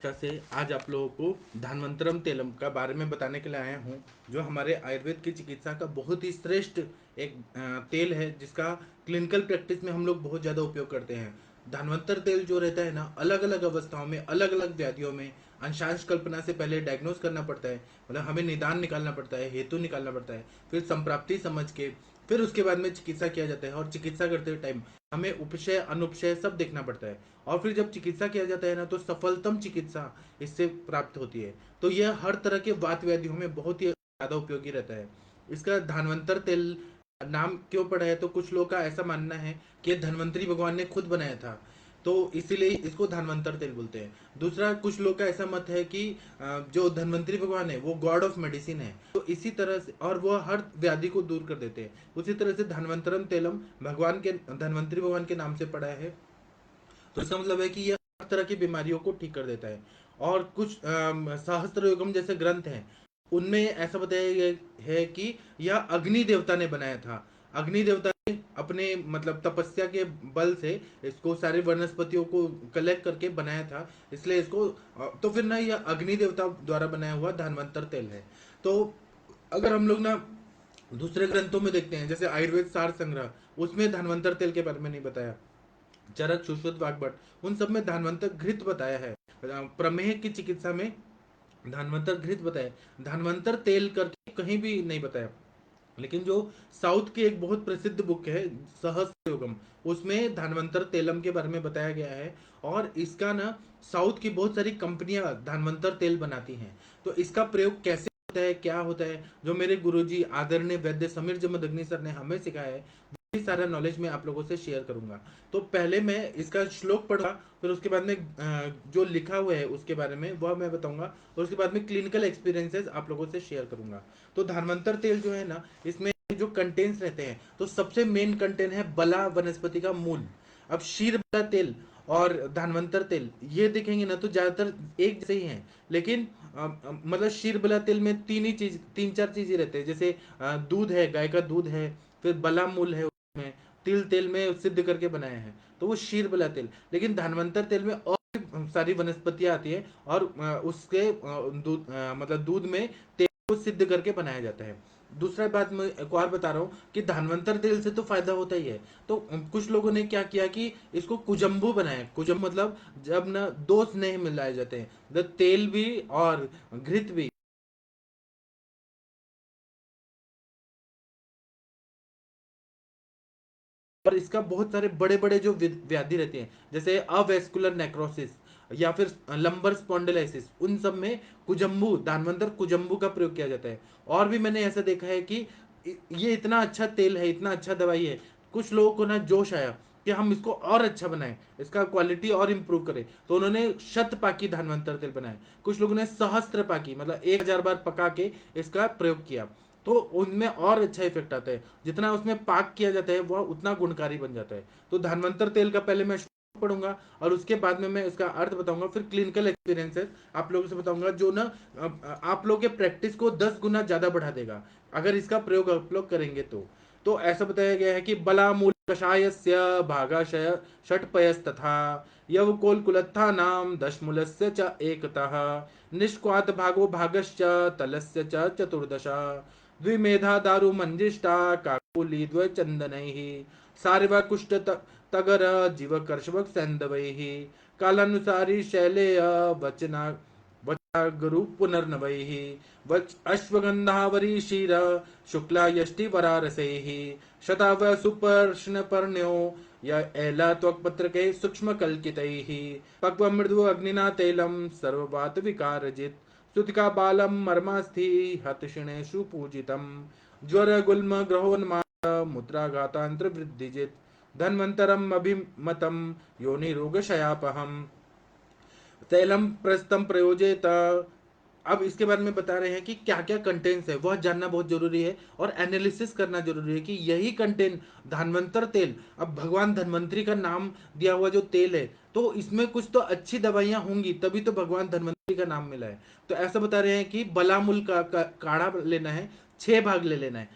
से आज आप लोगों को धान्वंतरम तेलम का बारे में बताने के लिए आया हूँ, जो हमारे आयुर्वेद की चिकित्सा का बहुत ही श्रेष्ठ एक तेल है, जिसका क्लिनिकल प्रैक्टिस में हम लोग बहुत ज़्यादा उपयोग करते हैं। धान्वंतर तेल जो रहता है ना, अलग अलग अवस्थाओं में, अलग अलग व्याधियों में अंशांश कल्पना से पहले डायग्नोस करना पड़ता है। मतलब हमें निदान निकालना पड़ता है, हेतु निकालना पड़ता है, फिर संप्राप्ति समझ के फिर उसके बाद में चिकित्सा किया जाता है। और चिकित्सा करते टाइम हमें उपशय अनुपशय सब देखना पड़ता है। और फिर जब चिकित्सा किया जाता है ना, तो सफलतम चिकित्सा इससे प्राप्त होती है। तो यह हर तरह के वात व्याधियों में बहुत ही ज़्यादा उपयोगी रहता है। इसका धन्वंतर तेल नाम क्यों पड़ा है, तो कुछ लोगों का ऐसा मानना है कि धन्वंतरी भगवान ने खुद बनाया था, तो इसीलिए इसको धन्वंतर तेल बोलते हैं। दूसरा, कुछ लोग का ऐसा मत है कि जो धन्वंतरी भगवान है वो गॉड ऑफ मेडिसिन है, तो इसी तरह से और वो हर व्याधि को दूर कर देते हैं। उसी तरह से धन्वंतरम तेलम भगवान के, धन्वंतरी भगवान के नाम से पड़ा है। तो इसका मतलब है कि यह हर तरह की बीमारियों को ठीक कर देता है। और कुछ सहस्त्र युगम जैसे ग्रंथ हैं, उनमें ऐसा बताया गया है कि यह अग्नि देवता ने बनाया था। अग्नि देवता ने अपने मतलब तपस्या के बल से इसको सारे वनस्पतियों को कलेक्ट करके बनाया था, इसलिए इसको तो फिर ना यह अग्नि देवता द्वारा बनाया हुआ धन्वंतर तेल है। तो अगर हम लोग ना दूसरे ग्रंथों में देखते हैं, जैसे आयुर्वेद सार संग्रह, उसमें धन्वंतर तेल के बारे में नहीं बताया। चरक, सुश्रुत, वाग्भट, उन सब में धान्वंतर घृत बताया है। प्रमेह की चिकित्सा में धान्वंतर घृत बताया, धान्वंतर तेल करके कहीं भी नहीं बताया। लेकिन जो साउथ की एक बहुत प्रसिद्ध बुक है सहस्त्र योगम, उसमें धान्वंतर तेलम के बारे में बताया गया है। और इसका ना साउथ की बहुत सारी कंपनियां धान्वंतर तेल बनाती हैं। तो इसका प्रयोग कैसे होता है, क्या होता है, जो मेरे गुरुजी आदरणीय वैद्य समीर जमदग्नि सर ने हमें सिखाया है, वही सारा नॉलेज मैं आप लोगों से शेयर करूंगा। तो पहले मैं इसका श्लोक पढ़ूंगा, फिर उसके बाद में जो लिखा हुआ है उसके बारे में वह मैं बताऊंगा, और उसके बाद में क्लिनिकल एक्सपीरियंसेस आप लोगों से शेयर करूंगा। तो धान्वंतर तेल जो है ना, इसमें जो कंटेंट्स रहते हैं, तो सबसे मेन कंटेंट है बला वनस्पति का मूल। अब शीर बला तेल और धान्वंतर तेल ये देखेंगे ना, तो ज्यादातर एक जैसे ही हैं। लेकिन मतलब शीर बला तेल में तीन चार चीजें रहते हैं, जैसे दूध है, गाय का दूध है, फिर बला मूल है, उसमें तिल तेल में सिद्ध करके बनाया है, तो वो शीर बला तेल। लेकिन धान्वंतर तेल में और भी सारी वनस्पतियां आती है, और उसके मतलब दूध में तेल को सिद्ध करके बनाया जाता है। दूसरा बात मैं एक और बता रहा हूँ कि धान्वंतर तेल से तो फायदा होता ही है। तो कुछ लोगों ने क्या किया कि इसको कुजम्बू बनाया। कुजम मतलब जब ना दो स्नेह मिलाए जाते हैं, तेल भी और घृत भी। और इसका बहुत सारे बड़े बड़े जो व्याधि रहते हैं, जैसे अवेस्कुलर नेक्रोसिस या फिर लंबर स्पॉन्डिलाइसिस, उन सब में कुजम्बू, दानवंतर कुजम्बू का प्रयोग किया जाता है। और भी मैंने ऐसा देखा है कि ये इतना अच्छा तेल है, इतना अच्छा दवाई है, कुछ लोगों को ना जोश आया कि हम इसको और अच्छा बनाएं, इसका क्वालिटी और इम्प्रूव करें, तो उन्होंने शतपाकी धान्वंतर तेल बनाया। कुछ लोगों ने सहस्त्र पाकी मतलब 1000 बार पका के इसका प्रयोग किया, तो उनमें और अच्छा इफेक्ट आता है। जितना उसमें पाक किया जाता है वह उतना गुणकारी बन जाता है। तो धान्वंतर तेल का पहले मैं पढ़ूंगा, और उसके बाद में मैं इसका अर्थ बताऊंगा, फिर क्लिनिकल एक्सपीरियंसेस आप लोगों से बताऊंगा, जो ना आप लोग के प्रैक्टिस को 10 गुना ज्यादा बढ़ा देगा अगर इसका प्रयोग आप लोग करेंगे तो ऐसा बताया गया है कि बला मूल कषायस्य भागाशय षट्पयस्तथा यवकोल कुलत्था नाम दशमूलस्य च एकतः निष्क्वात भागो भागश्च तलस्य च चतुर्दशा द्विमेधा दारु मंजिष्टा काकुली द्वचंदनैः सारिवा कुष्ठ तगर जीव कर्षवक सैंदवैः कालानुसारी शैलेय वचना गुरु पुनर्नवैः वच अश्वगंधावरी शीर शुक्ला यष्टि वरारसैः शताव सुपर्शन पर्ण्यो य एला त्वक्पत्र के सूक्ष्म कल्कितैः पक्व मृदु अग्निना तैलम सर्ववात विकारजित स्तुतिका बालम मर्मास्थि हतशिणेषु पूजितम ज्वर गुल्म ग्रहोन्माद मुद्राघातांत्र वृद्धिजित धन्वंतरम अभिमतम योनि रोग शयापहम तैलम प्रस्तम प्रयोजित। अब इसके बारे में बता रहे हैं कि क्या क्या कंटेंट्स है, वह जानना बहुत जरूरी है, और एनालिसिस करना जरूरी है कि यही कंटेंट धन्वंतर तेल, अब भगवान धन्वंतरी का नाम दिया हुआ जो तेल है, तो इसमें कुछ तो अच्छी दवाइयां होंगी, तभी तो भगवान धन्वंतरी का नाम मिला है। तो ऐसा बता रहे हैं कि बलामूल का काढ़ा लेना है, 6 भाग ले लेना है।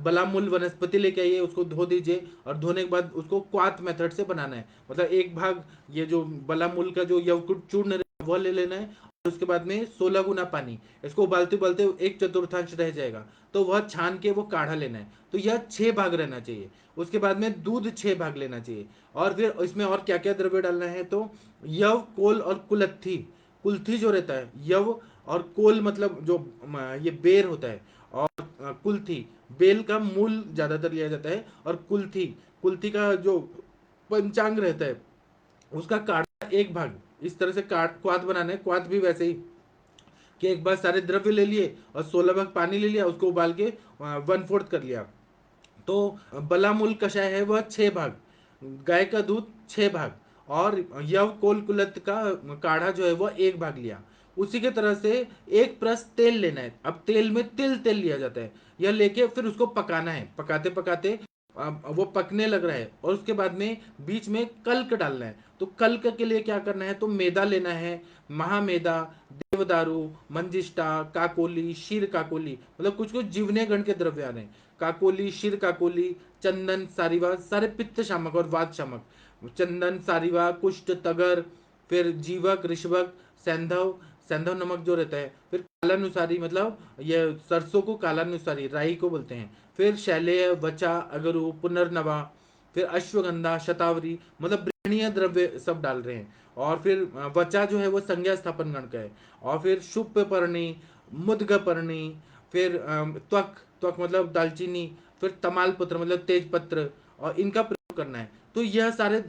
बलामूल वनस्पति लेके आइए, उसको धो दीजिए, और धोने के बाद उसको क्वाथ मेथड से बनाना है। मतलब 1 भाग ये जो बलामूल का जो यवकुट चूर्ण वह ले लेना है। और उसके बाद में 16 गुना पानी, इसको उबालते उबालते 1/4 रह जाएगा, तो वह छान के वो काढ़ा लेना है। तो यह 6 भाग रहना चाहिए। उसके बाद में दूध 6 भाग लेना चाहिए। और फिर इसमें और क्या क्या द्रव्य डालना है, तो यव, कोल और कुलत्थी। कुल्थी जो रहता है, यव और कोल मतलब जो ये बेर होता है, और कुल्थी बेल का मूल ज्यादातर लिया जाता है, और कुल्थी कुल्थी का जो पंचांग रहता है उसका काढ़ा 1 भाग। इस तरह से क्वाथ बनाना है। क्वाथ भी वैसे ही कि एक बार सारे द्रव्य ले लिए और 16 भाग पानी ले लिया, उसको उबाल के 1/4 कर लिया। तो बलामूल कषाय है वह 6 भाग, गाय का दूध 6 भाग, और यव कोल कुलत का काढ़ा जो है वह 1 भाग लिया। उसी के तरह से एक प्रेस तेल लेना है। अब तेल में तिल तेल लिया जाता है। यह लेके फिर उसको पकाना है। पकाते पकाते अब वो पकने लग रहा है, और उसके बाद में बीच में कल्क डालना है। तो कल्क के लिए क्या करना है, तो मैदा लेना है, महामेदा, देवदारू, मंजिष्ठा, काकोली, शीर काकोली, मतलब कुछ कुछ जीवने गण के द्रव्य आ रहे हैं। काकोली, शीर काकोली, चंदन, सारिवा, सारे पित्त शामक और वात शामक। चंदन, सारिवा, कुष्ठ, तगर, फिर जीवक, ऋषभक, सैंधव, सैंधव नमक जो रहता है, फिर कालानुसारी मतलब ये सरसों को कालानुसारी राई को बोलते हैं, फिर शैलेय, वचा, अगरु, पुनर्नवा, फिर अश्वगंधा, शतावरी, मतलब ब्रहणीय द्रव्य सब डाल रहे हैं। और फिर वचा जो है वो संज्ञा स्थापन गण का है। और फिर शुभ पर्णी, मुद्ग पर्णी, फिर त्वक, त्वक मतलब दालचीनी, फिर तमाल पत्र मतलब तेज पत्र, और इनका प्रयोग करना है। तो यह सारे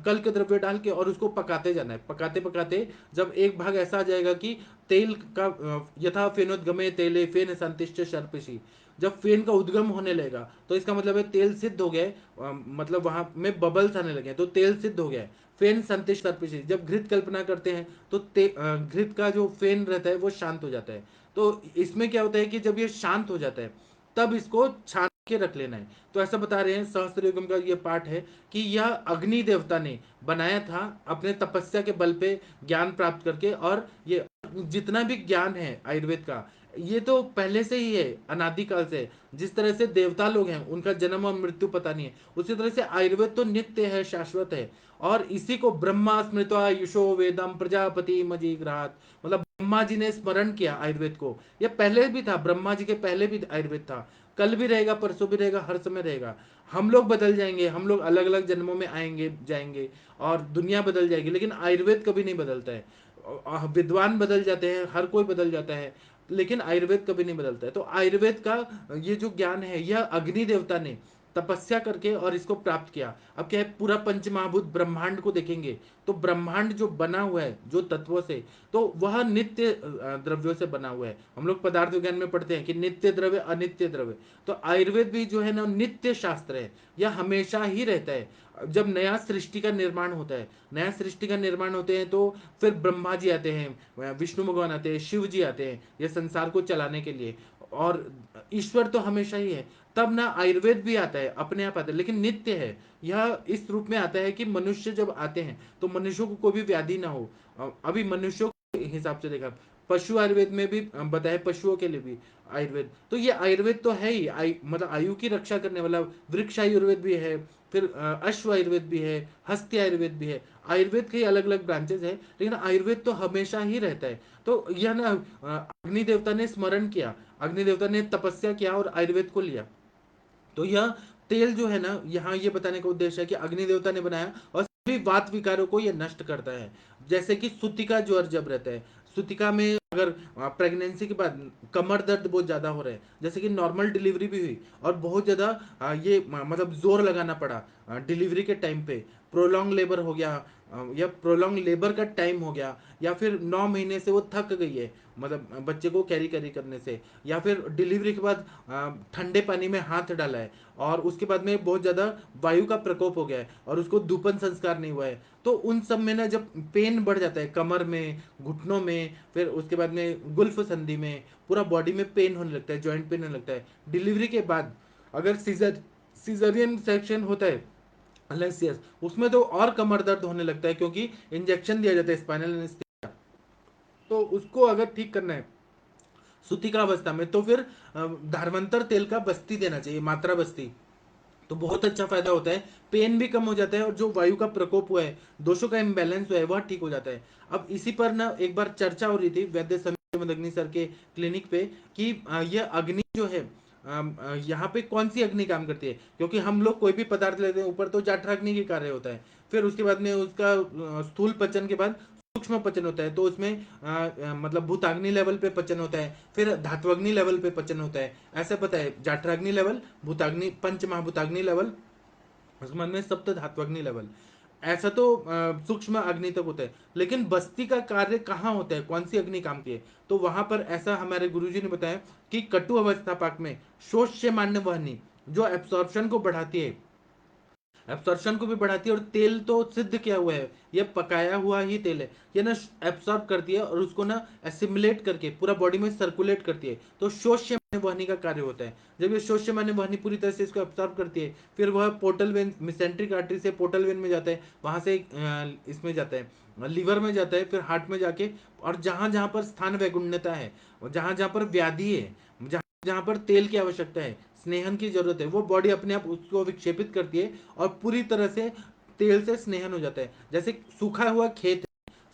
कल के द्रव्य डाल के और उसको पकाते जाना है। पकाते पकाते जब 1 भाग ऐसा आ जाएगा कि तेल का यथा फेनोद्गमे तेले फेन संतिष्ठ शर्पिशी, जब फेन का उद्गम होने लगेगा तो इसका मतलब है तेल सिद्ध हो गया है। मतलब वहां में बबल्स आने लगे हैं, तो तेल सिद्ध हो गया है। फेन संतिष्ठ सर्पिशी, जब घृत कल्पना करते हैं तो घृत का जो फेन रहता है वो शांत हो जाता है। तो इसमें क्या होता है कि जब ये शांत हो जाता है तब इसको छान के रख लेना है। तो ऐसा बता रहे हैं सहस्त्र युगम का ये पाठ है कि यह अग्नि देवता ने बनाया था अपने तपस्या के बल पे, ज्ञान प्राप्त करके। और ये जितना भी ज्ञान है आयुर्वेद का, ये तो पहले से ही है, अनादिकाल से। जिस तरह से देवता लोग हैं उनका जन्म और मृत्यु पता नहीं है, उसी तरह से आयुर्वेद तो नित्य है, शाश्वत है। और इसी को ब्रह्मा स्मृत्वा युषो वेदम प्रजापति मजीग्रात, मतलब ब्रह्मा जी ने स्मरण किया आयुर्वेद को। ये पहले भी था, ब्रह्मा जी के पहले भी आयुर्वेद था, कल भी रहेगा, परसों भी रहेगा, हर समय रहेगा। हम लोग बदल जाएंगे, हम लोग अलग अलग जन्मों में आएंगे जाएंगे, और दुनिया बदल जाएगी, लेकिन आयुर्वेद कभी नहीं बदलता है। विद्वान बदल जाते हैं, हर कोई बदल जाता है, लेकिन आयुर्वेद कभी नहीं बदलता है। तो आयुर्वेद का ये जो ज्ञान है यह अग्नि देवता ने तपस्या करके और इसको प्राप्त किया। अब क्या है, पूरा पंचमहाभूत ब्रह्मांड को देखेंगे तो ब्रह्मांड जो बना हुआ है जो तत्वों से, तो वह नित्य द्रव्यों से बना हुआ है। हम लोग पदार्थ विज्ञान में पढ़ते हैं कि नित्य द्रव्य अनित्य द्रव्य। तो आयुर्वेद भी जो है ना नित्य शास्त्र है, यह हमेशा ही रहता है। जब नया सृष्टि का निर्माण होता है, नया सृष्टि का निर्माण होते हैं, तो फिर ब्रह्मा जी आते हैं, विष्णु भगवान आते हैं, शिव जी आते हैं ये संसार को चलाने के लिए। और ईश्वर तो हमेशा ही है। तब ना आयुर्वेद भी आता है, अपने आप आता है, लेकिन नित्य है। यह इस रूप में आता है कि मनुष्य जब आते हैं तो मनुष्यों को कोई भी व्याधि ना हो। अभी मनुष्यों के हिसाब से देखा, पशु आयुर्वेद में भी बताया, पशुओं के लिए भी आयुर्वेद। तो ये आयुर्वेद तो है ही, मतलब आयु की रक्षा करने वाला। वृक्ष आयुर्वेद भी है, फिर अश्व आयुर्वेद भी है, हस्ती आयुर्वेद भी है। आयुर्वेद के अलग अलग ब्रांचेस है, लेकिन आयुर्वेद तो हमेशा ही रहता है। तो यह ना अग्नि देवता ने स्मरण किया, अग्नि देवता ने तपस्या किया और आयुर्वेद को लिया। तो यह तेल जो है ना, यहाँ ये बताने का उद्देश्य है कि अग्नि देवता ने बनाया और सभी वात विकारों को ये नष्ट करता है। जैसे कि सुतिका ज्वर जब रहता है, सुतिका में अगर प्रेगनेंसी के बाद कमर दर्द बहुत ज्यादा हो रहा है, जैसे कि नॉर्मल डिलीवरी भी हुई और बहुत ज्यादा ये मतलब जोर लगाना पड़ा डिलीवरी के टाइम पे, प्रोलॉन्ग लेबर हो गया, या प्रोलॉन्ग लेबर का टाइम हो गया, या फिर 9 महीने से वो थक गई है मतलब बच्चे को कैरी कैरी करने से, या फिर डिलीवरी के बाद ठंडे पानी में हाथ डाला है और उसके बाद में बहुत ज़्यादा वायु का प्रकोप हो गया है और उसको धूपन संस्कार नहीं हुआ है, तो उन सब में ना जब पेन बढ़ जाता है कमर में, घुटनों में, फिर उसके बाद में गुल्फ संधि में, पूरा बॉडी में पेन होने लगता है, जॉइंट पेन होने लगता है डिलीवरी के बाद। अगर सीजरियन सेक्शन होता है एलेक्सियस, उसमें तो और कमर दर्द होने लगता है क्योंकि इंजेक्शन दिया जाता है स्पाइनल एनेस्थीसिया। तो उसको अगर ठीक करना है सुतिका अवस्था में, तो फिर धारवंतर तेल का बस्ती देना चाहिए, मात्रा बस्ती। तो बहुत अच्छा फायदा होता है, पेन भी कम हो जाता है और जो वायु का प्रकोप हुआ है, दोषों का इम्बैलेंस हुआ है, वह ठीक हो जाता है। अब इसी पर ना एक बार चर्चा हो रही थी वैद्य समीर मदगनी सर के क्लिनिक पे कि यह अग्नि जो है यहाँ पे कौन सी अग्नि काम करती है, क्योंकि हम लोग कोई भी पदार्थ लेते हैं ऊपर तो जाठराग्नि के कार्य होता है, फिर उसके बाद में उसका स्थूल पचन के बाद सूक्ष्म पचन होता है, तो उसमें मतलब भूताग्नि लेवल पे पचन होता है, फिर धात्वग्नि लेवल पे पचन होता है। ऐसा पता है, जाठराग्नि लेवल, भूताग्नि, पंच महाभूताग्नि लेवल, उसके बाद में सप्त धात्वग्नि लेवल। ऐसा तो सूक्ष्म अग्नि तक होता है, लेकिन बस्ती का कार्य कहाँ होता है, कौन सी अग्नि काम की है, तो वहां पर ऐसा हमारे गुरुजी ने बताया कि कटु अवस्था पाक में शोष्य मान्य वहनी जो एब्सॉर्प्शन को बढ़ाती है, एब्सॉर्प्शन को भी बढ़ाती है, और तेल तो सिद्ध किया हुआ है, ये पकाया हुआ ही तेल है, ये ना एब्सॉर्ब करती है और उसको ना एसिमुलेट करके पूरा बॉडी में सर्कुलेट करती है, तो शोष्य वहनी का कार्य होता है। जब ये शोष्य वहनी पूरी तरह से इसको एब्सॉर्ब करती है, फिर वह पोर्टल वेन, मिसेंट्रिक आर्टरी से पोर्टल वेन में जाता है, वहां से इसमें जाता है, लीवर में जाता है, फिर हार्ट में जाके, और जहां जहां पर स्थान वैगुण्यता है, जहां जहां पर व्याधि है, जहां जहां पर तेल की आवश्यकता है, स्नेहन की जरूरत है, वो बॉडी अपने आप उसको विक्षेपित करती है और पूरी तरह से तेल से स्नेहन हो जाता है। जैसे सूखा हुआ खेत,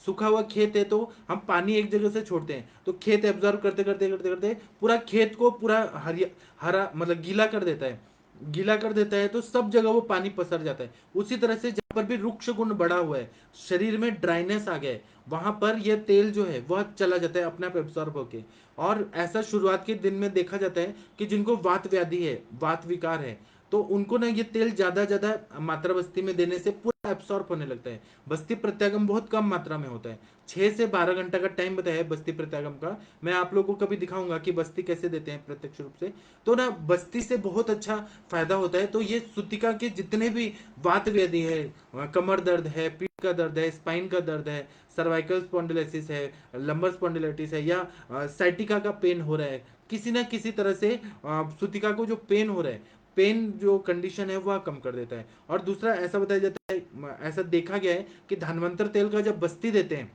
सूखा हुआ खेत है तो हम पानी एक जगह से छोड़ते हैं तो खेत एब्जॉर्ब करते करते करते करते पूरा खेत को पूरा हरिया, हरा मतलब गीला कर देता है, गीला कर देता है, तो सब जगह वो पानी पसर जाता है। उसी तरह से जहां पर भी रुक्ष गुण बढ़ा हुआ है, शरीर में ड्राइनेस आ गया है, वहां पर यह तेल जो है वह चला जाता है अपने आप एब्सॉर्ब होके। और ऐसा शुरुआत के दिन में देखा जाता है कि जिनको वात व्याधि है, वात विकार है, तो उनको ना ये तेल ज्यादा ज्यादा मात्रा बस्ती में देने से पूरा एब्सॉर्ब होने लगता है। बस्ती प्रत्यागम बहुत कम मात्रा में होता है, 6 से 12 घंटा का टाइम बताया है बस्ती प्रत्यागम का। मैं आप लोगों को कभी दिखाऊंगा कि बस्ती कैसे देते हैं प्रत्यक्ष रूप से। तो ना बस्ती से बहुत अच्छा फायदा होता है। तो ये सुतिका के जितने भी वात व्याधि है, कमर दर्द है, पीठ का दर्द है, स्पाइन का दर्द है, सर्वाइकल स्पॉन्डिलोसिस है, लंबर स्पॉन्डिलाइटिस है, या साइटिका का पेन हो रहा है, किसी ना किसी तरह से सुतिका को जो पेन हो रहा है, पेन जो कंडीशन है वह कम कर देता है। और दूसरा ऐसा बताया जाता है, ऐसा देखा गया है कि धनवंतर तेल का जब बस्ती देते हैं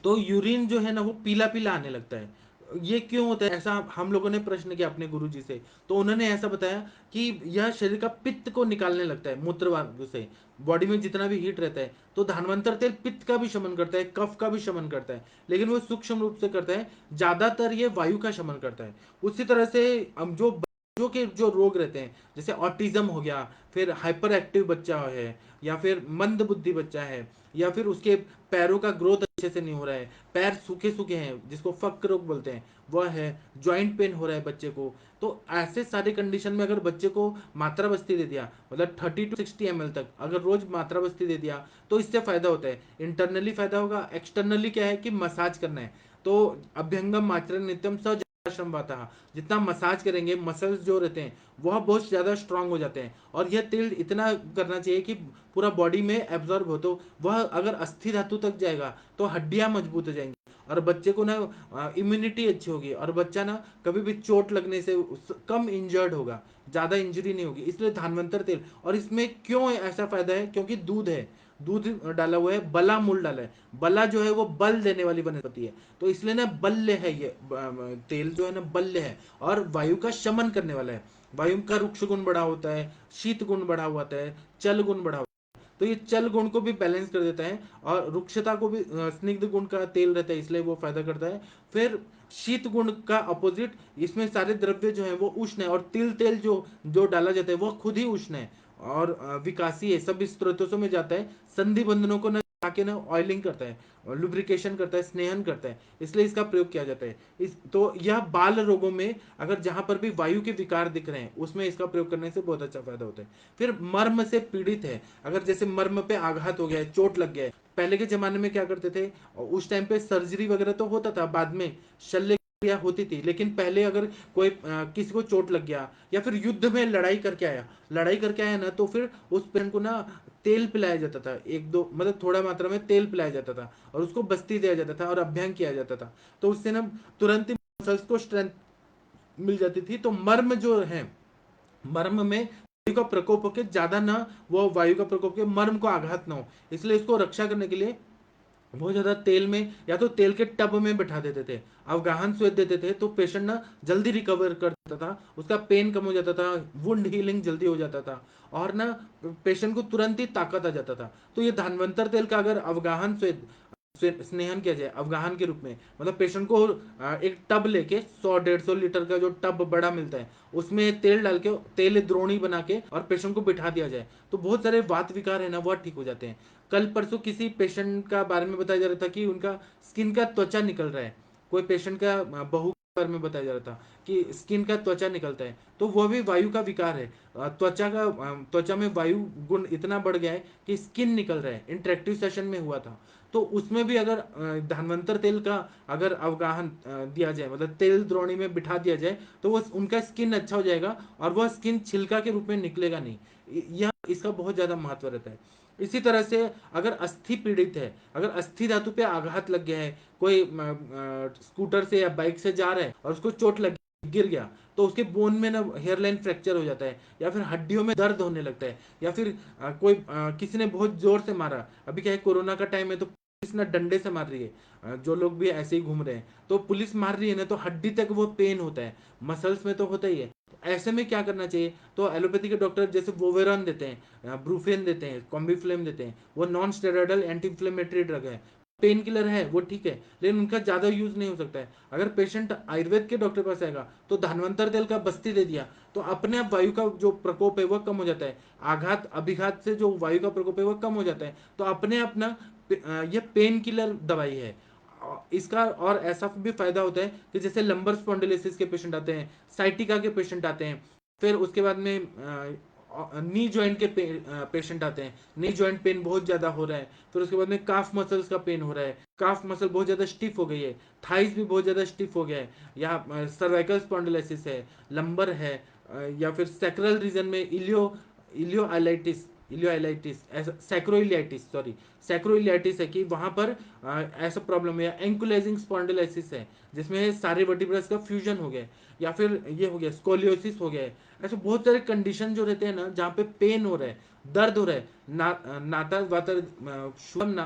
तो यूरिन जो है ना वो पीला पीला आने लगता है। ये क्यों होता है ऐसा, हम लोगों ने प्रश्न किया अपने गुरुजी से, तो उन्होंने ऐसा बताया कि यह शरीर का पित्त को निकालने लगता है मूत्र मार्ग से, बॉडी में जितना भी हीट रहता है, तो धनवंतर तेल पित्त का भी शमन करता है, कफ का भी शमन करता है, लेकिन वो सूक्ष्म रूप से करता है, ज्यादातर ये वायु का शमन करता है। उसी तरह से हम जो रोग रहते हैं, जैसे ऑटिज्म हो गया, फिर हाइपर एक्टिव बच्चा है, या फिर मंद बुद्धि बच्चा है, या फिर उसके पैरों का ग्रोथ अच्छे से नहीं हो रहा है, पैर सूखे सूखे हैं जिसको फक रोग बोलते हैं वह है, ज्वाइंट पेन हो रहा है बच्चे को, तो ऐसे सारे कंडीशन में अगर बच्चे को मात्रा बस्ती दे दिया, मतलब 30 to 60 ml तक अगर रोज मात्रा बस्ती दे दिया, तो इससे फायदा होता है। इंटरनली फायदा होगा, एक्सटर्नली क्या है कि मसाज करना है, तो अभ्यंगम आचरण नित्यम स श्रम बाता, जितना मसाज करेंगे मसल्स जो रहते हैं वह बहुत ज्यादा स्ट्रांग हो जाते हैं। और यह तेल इतना करना चाहिए कि पूरा बॉडी में एब्जॉर्ब हो, तो वह अगर अस्थि धातु तक जाएगा तो हड्डियां मजबूत हो जाएंगी, और बच्चे को ना इम्यूनिटी अच्छी होगी, और बच्चा ना कभी भी चोट लगने से कम इंजर्ड होगा, ज्यादा इंजरी नहीं होगी। इसलिए धानवंतर तेल, और इसमें क्यों ऐसा फायदा है, क्योंकि दूध है, दूध डाला हुआ है, बला मूल डाला है, बला जो है वो बल देने वाली वनस्पति है, तो इसलिए ना बल्य है ये तेल जो है ना बल्य है, और वायु का शमन करने वाला है। वायु का रुक्ष गुण बढ़ा होता है, शीत गुण बढ़ा होता है, चल गुण बढ़ा, तो ये चल गुण को भी बैलेंस कर देता है, और रुक्षता को भी, स्निग्ध गुण का तेल रहता है इसलिए वो फायदा करता है। फिर शीत गुण का अपोजिट, इसमें सारे द्रव्य जो है वो उष्ण है, और तिल तेल जो जो डाला जाता है वो खुद ही उष्ण है, और विकासी है, सब स्त्रोतों में जाता है, संधि बंधनों को ना आके ना ऑयलिंग करता है, लुब्रिकेशन करता है, स्नेहन करता है, इसलिए इसका प्रयोग किया जाता है। इस तो यह बाल रोगों में अगर जहां पर भी वायु के विकार दिख रहे हैं उसमें इसका प्रयोग करने से बहुत अच्छा फायदा होता है। फिर मर्म से पीड़ित है, अगर जैसे मर्म पे आघात हो गया है, चोट लग गया है, पहले के जमाने में क्या करते थे, उस टाइम पे सर्जरी वगैरह तो होता था, बाद में शल्य क्रिया होती थी, लेकिन पहले अगर कोई किसी को चोट लग गया, या फिर युद्ध में लड़ाई करके आया ना, तो फिर उस पेशेंट को ना तेल पिलाया जाता था, एक दो मतलब थोड़ा मात्रा में तेल पिलाया जाता था, और उसको बस्ती दिया जाता था और अभ्यंग किया जाता था, तो उससे ना तुरंत ही मसल्स को स्ट्रेंथ मिल जाती थी। तो मर्म जो है, मर्म में वायु का प्रकोप होकर ज्यादा ना, वो वायु का प्रकोप के मर्म को आघात ना हो, इसलिए इसको रक्षा करने के लिए बहुत ज्यादा तेल में या तो तेल के टब में बिठा देते थे, अवगाहन स्वेद देते थे, तो पेशेंट ना जल्दी रिकवर कर देता था, उसका पेन कम हो जाता था, वुंड हीलिंग जल्दी हो जाता था, और ना पेशेंट को तुरंत ही ताकत आ जाता था। तो ये धन्वंतर तेल का अगर अवगाहन स्वेद स्नेहन किया जाए अवगाहन के रूप में, मतलब पेशेंट को एक टब लेके 100-150 लीटर का जो टब बड़ा मिलता है उसमें तेल डाल के तेल द्रोणी बना के और पेशेंट को बिठा दिया जाए, तो बहुत सारे वात विकार है ना वह ठीक हो जाते हैं। कल परसों किसी पेशेंट का बारे में बताया जा रहा था कि उनका स्किन का त्वचा निकल रहा है, कोई पेशेंट का बहू के बारे में बताया जा रहा था कि स्किन का त्वचा निकलता है, तो वह भी वायु का विकार है। त्वचा में वायु गुण इतना बढ़ गया है कि स्किन निकल रहा है, इंटरेक्टिव सेशन में हुआ था। तो उसमें भी अगर धन्वंतर तेल का अगर अवगाहन दिया जाए, मतलब तेल द्रोणी में बिठा दिया जाए, तो वो उनका स्किन अच्छा हो जाएगा और वह स्किन छिलका के रूप में निकलेगा नहीं। यह इसका बहुत ज्यादा महत्व रहता है। इसी तरह से अगर अस्थि पीड़ित है, अगर अस्थि धातु पे आघात लग गया है, कोई स्कूटर से या बाइक से जा रहा है और उसको चोट लग गिर गया, तो उसके बोन में ना हेयर लाइन फ्रैक्चर हो जाता है, या फिर हड्डियों में दर्द होने लगता है, या फिर किसी ने बहुत जोर से मारा, अभी क्या है कोरोना का टाइम है तो पुलिस ना डंडे से मार रही है, जो लोग भी ऐसे ही घूम रहे हैं तो पुलिस मार रही है ना, तो हड्डी तक वो पेन होता है, मसल्स में तो होता ही है। तो ऐसे में क्या करना चाहिए, तो एलोपैथी के डॉक्टर जैसे वोवेरॉन देते हैं, ब्रूफेन देते हैं, कॉम्बीफ्लेम देते हैं, वो non steroidal anti inflammatory drug है, पेन किलर है, वो ठीक है, लेकिन उनका ज्यादा यूज नहीं हो सकता है। अगर पेशेंट आयुर्वेद के डॉक्टर पास आएगा तो धन्वंतर तेल का बस्ती दे दिया, तो अपने आप वायु का जो प्रकोप है वह कम हो जाता है, आघात अभिघात से जो वायु का प्रकोप है वह कम हो जाता है, तो अपने अपना ये पेन किलर दवाई है। इसका और ऐसा भी फायदा होता है कि जैसे लंबर स्पॉन्डिलोसिस के पेशेंट आते हैं, साइटिका के पेशेंट आते हैं, फिर उसके बाद में नी जॉइंट के पेशेंट आते हैं, नी जॉइंट पेन बहुत ज्यादा हो रहा है, फिर उसके बाद में काफ मसल्स का पेन हो रहा है, काफ मसल बहुत ज्यादा स्टिफ हो गई है, थाइस भी बहुत ज्यादा स्टिफ हो गया है, या सर्वाइकल स्पॉन्डिलोसिस है, लंबर है, या फिर सैक्रल रीजन में इलियोआइलाइटिस इलियोआइलाइटिस ऐसा सैक्रोइलियाइटिस सॉरी सैक्रोइलियाइटिस है कि वहां पर ऐसा प्रॉब्लम है, या एंकुलाइजिंग स्पॉन्डिलाइसिस है जिसमें सारे वर्टिब्रस का फ्यूजन हो गया, या फिर ये हो गया स्कोलियोसिस हो गया है। ऐसे बहुत सारे कंडीशन जो रहते हैं ना जहाँ पे पेन हो रहा है, दर्द हो रहा है, नाता वाता शुभम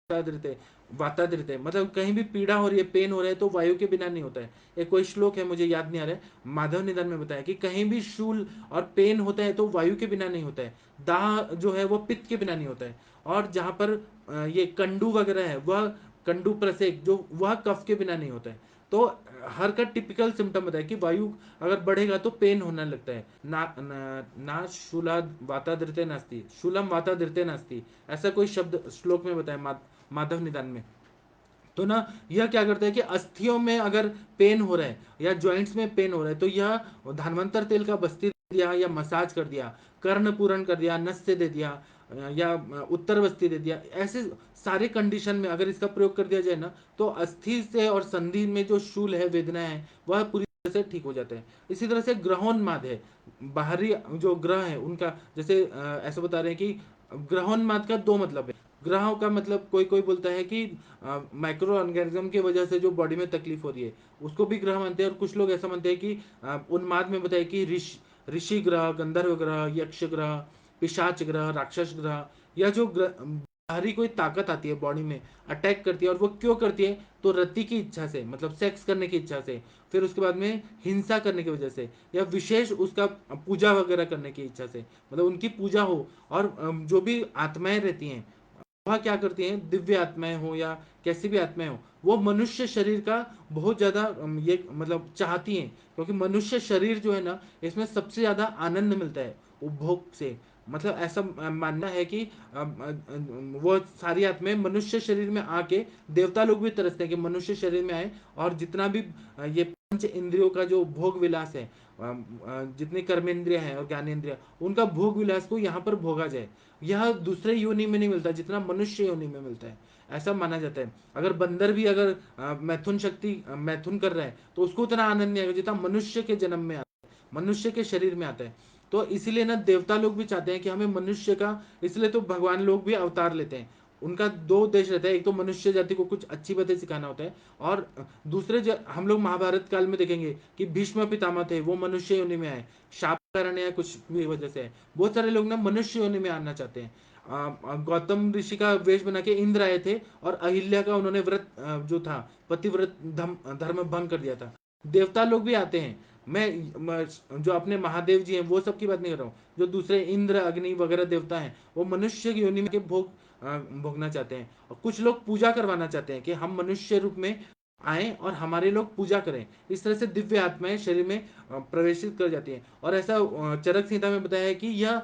रहते वाताद रहते हैं, मतलब कहीं भी पीड़ा हो रही है, पेन हो रहा है, तो वायु के बिना नहीं होता है। एक कोई श्लोक है मुझे याद नहीं आ रहा है, माधव निधन में बताया कि कहीं भी शूल और पेन होता है तो वायु के बिना नहीं होता है, दाह जो है वो पित्त के बिना नहीं होता है, और जहां पर ये कंडू वगैरह है वह कंडू प्रसेक जो वह कफ के बिना नहीं होता है। तो हर का टिपिकल सिम्टम बताया कि वायु अगर बढ़ेगा तो पेन होने लगता है, ना शूला वाता धृते नास्ती, शूलम वाता धृते नास्ती, ऐसा कोई शब्द श्लोक में बताया माधव निदान में। तो ना यह क्या करता है कि अस्थियों में अगर पेन हो रहा है या जॉइंट्स में पेन हो रहा है, तो यह धन्वंतर तेल का बस्ती दे दिया या मसाज कर दिया, कर्ण पूरण कर दिया, नस्य दे दिया, या उत्तर बस्ती दे दिया, ऐसे सारे कंडीशन में अगर इसका प्रयोग कर दिया जाए ना, तो अस्थि से और संधि में जो शूल है वेदना है वह पूरी तरह से ठीक हो जाता है। इसी तरह से ग्रहोन्माद है, बाहरी जो ग्रह है उनका, जैसे ऐसा बता रहे हैं कि ग्रहोन्माद का दो मतलब है। ग्रहों का मतलब कोई कोई बोलता है कि माइक्रो ऑर्गेनिज्म की वजह से जो बॉडी में तकलीफ हो रही है उसको भी ग्रह मानते हैं, और कुछ लोग ऐसा मानते हैं कि उन्माद में बताया कि ऋषि ग्रह, गंधर्व ग्रह, यक्ष ग्रह, पिशाच ग्रह, राक्षस ग्रह, या जो बाहरी कोई ताकत आती है बॉडी में, अटैक करती है, और वो क्यों करती है, तो रति की इच्छा से, मतलब सेक्स करने की इच्छा से, फिर उसके बाद में हिंसा करने की वजह से, या विशेष उसका पूजा वगैरह करने की इच्छा से, मतलब उनकी पूजा हो। और जो भी आत्माएं रहती हैं वह क्या करती हैं, दिव्य आत्माएं हो या कैसी भी आत्माएं हो, वो मनुष्य शरीर का बहुत ज्यादा ये मतलब चाहती हैं, क्योंकि मनुष्य शरीर जो है ना इसमें सबसे ज्यादा आनंद मिलता है उपभोग से। मतलब ऐसा मानना है कि वो सारी आत्माएं मनुष्य शरीर में आके, देवता लोग भी तरसते हैं कि मनुष्य शरीर में आए, और जितना भी ये पंच इंद्रियों का जो भोग विलास है, जितनी कर्मेंद्रिया है और ज्ञानेन्द्रिया, उनका भोग विलास को यहाँ पर भोगा जाए। यह दूसरे योनि में नहीं मिलता जितना मनुष्य योनि में मिलता है, ऐसा माना जाता है। अगर बंदर भी अगर मैथुन शक्ति मैथुन कर रहा है तो उसको उतना आनंद नहीं आएगा जितना मनुष्य के जन्म में आता है, मनुष्य के शरीर में आता है। तो इसीलिए ना देवता लोग भी चाहते हैं कि हमें मनुष्य का, इसलिए तो भगवान लोग भी अवतार लेते हैं। उनका दो उद्देश्य रहता है, एक तो मनुष्य जाति को कुछ अच्छी बातें सिखाना होता है, और दूसरे हम लोग महाभारत काल में देखेंगे कि भीष्म पितामह थे, वो मनुष्य योनि में आए, शाप कारण या कुछ भी वजह से। बहुत सारे लोग ना मनुष्य योनि में आना चाहते हैं। गौतम ऋषि का वेश बना के इंद्र आए थे और अहिल्या का उन्होंने व्रत जो था पतिव्रत धर्म भंग कर दिया था। देवता लोग भी आते हैं। जो अपने महादेव जी हैं वो सब की बात नहीं कर रहा हूँ। जो दूसरे इंद्र अग्नि वगैरह देवता हैं वो मनुष्य योनि में के भोग भोगना चाहते हैं, और कुछ लोग पूजा करवाना चाहते हैं कि हम मनुष्य रूप में आए और हमारे लोग पूजा करें। इस तरह से दिव्य आत्माएं शरीर में प्रवेशित कर जाती हैं। और ऐसा चरक संहिता में बताया है कि यह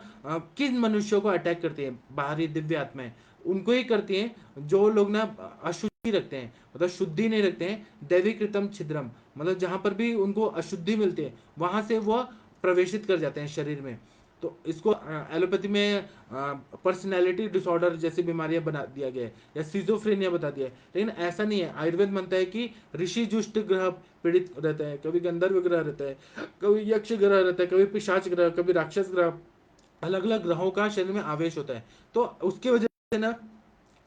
किन मनुष्यों को अटैक करती है, बाहरी दिव्य आत्माएं उनको ही करती हैं जो लोग ना अशुद्धि रखते हैं, मतलब शुद्धि नहीं रखते हैं। दैवी कृतम छिद्रम, मतलब जहां पर भी उनको अशुद्धि मिलती है वहां से वह प्रवेशित कर जाते हैं शरीर में। तो इसको एलोपैथी में पर्सनैलिटी डिसऑर्डर जैसी बीमारियां बना दिया गया है, या सिजोफ्रेनिया बता दिया है। लेकिन ऐसा नहीं है। आयुर्वेद मानता है कि ऋषि जुष्ट ग्रह पीड़ित रहता है, कभी गंधर्व ग्रह रहता है, कभी यक्ष ग्रह रहता है, कभी पिशाच ग्रह, कभी राक्षस ग्रह, अलग अलग ग्रहों का शरीर में आवेश होता है। तो उसकी वजह से ना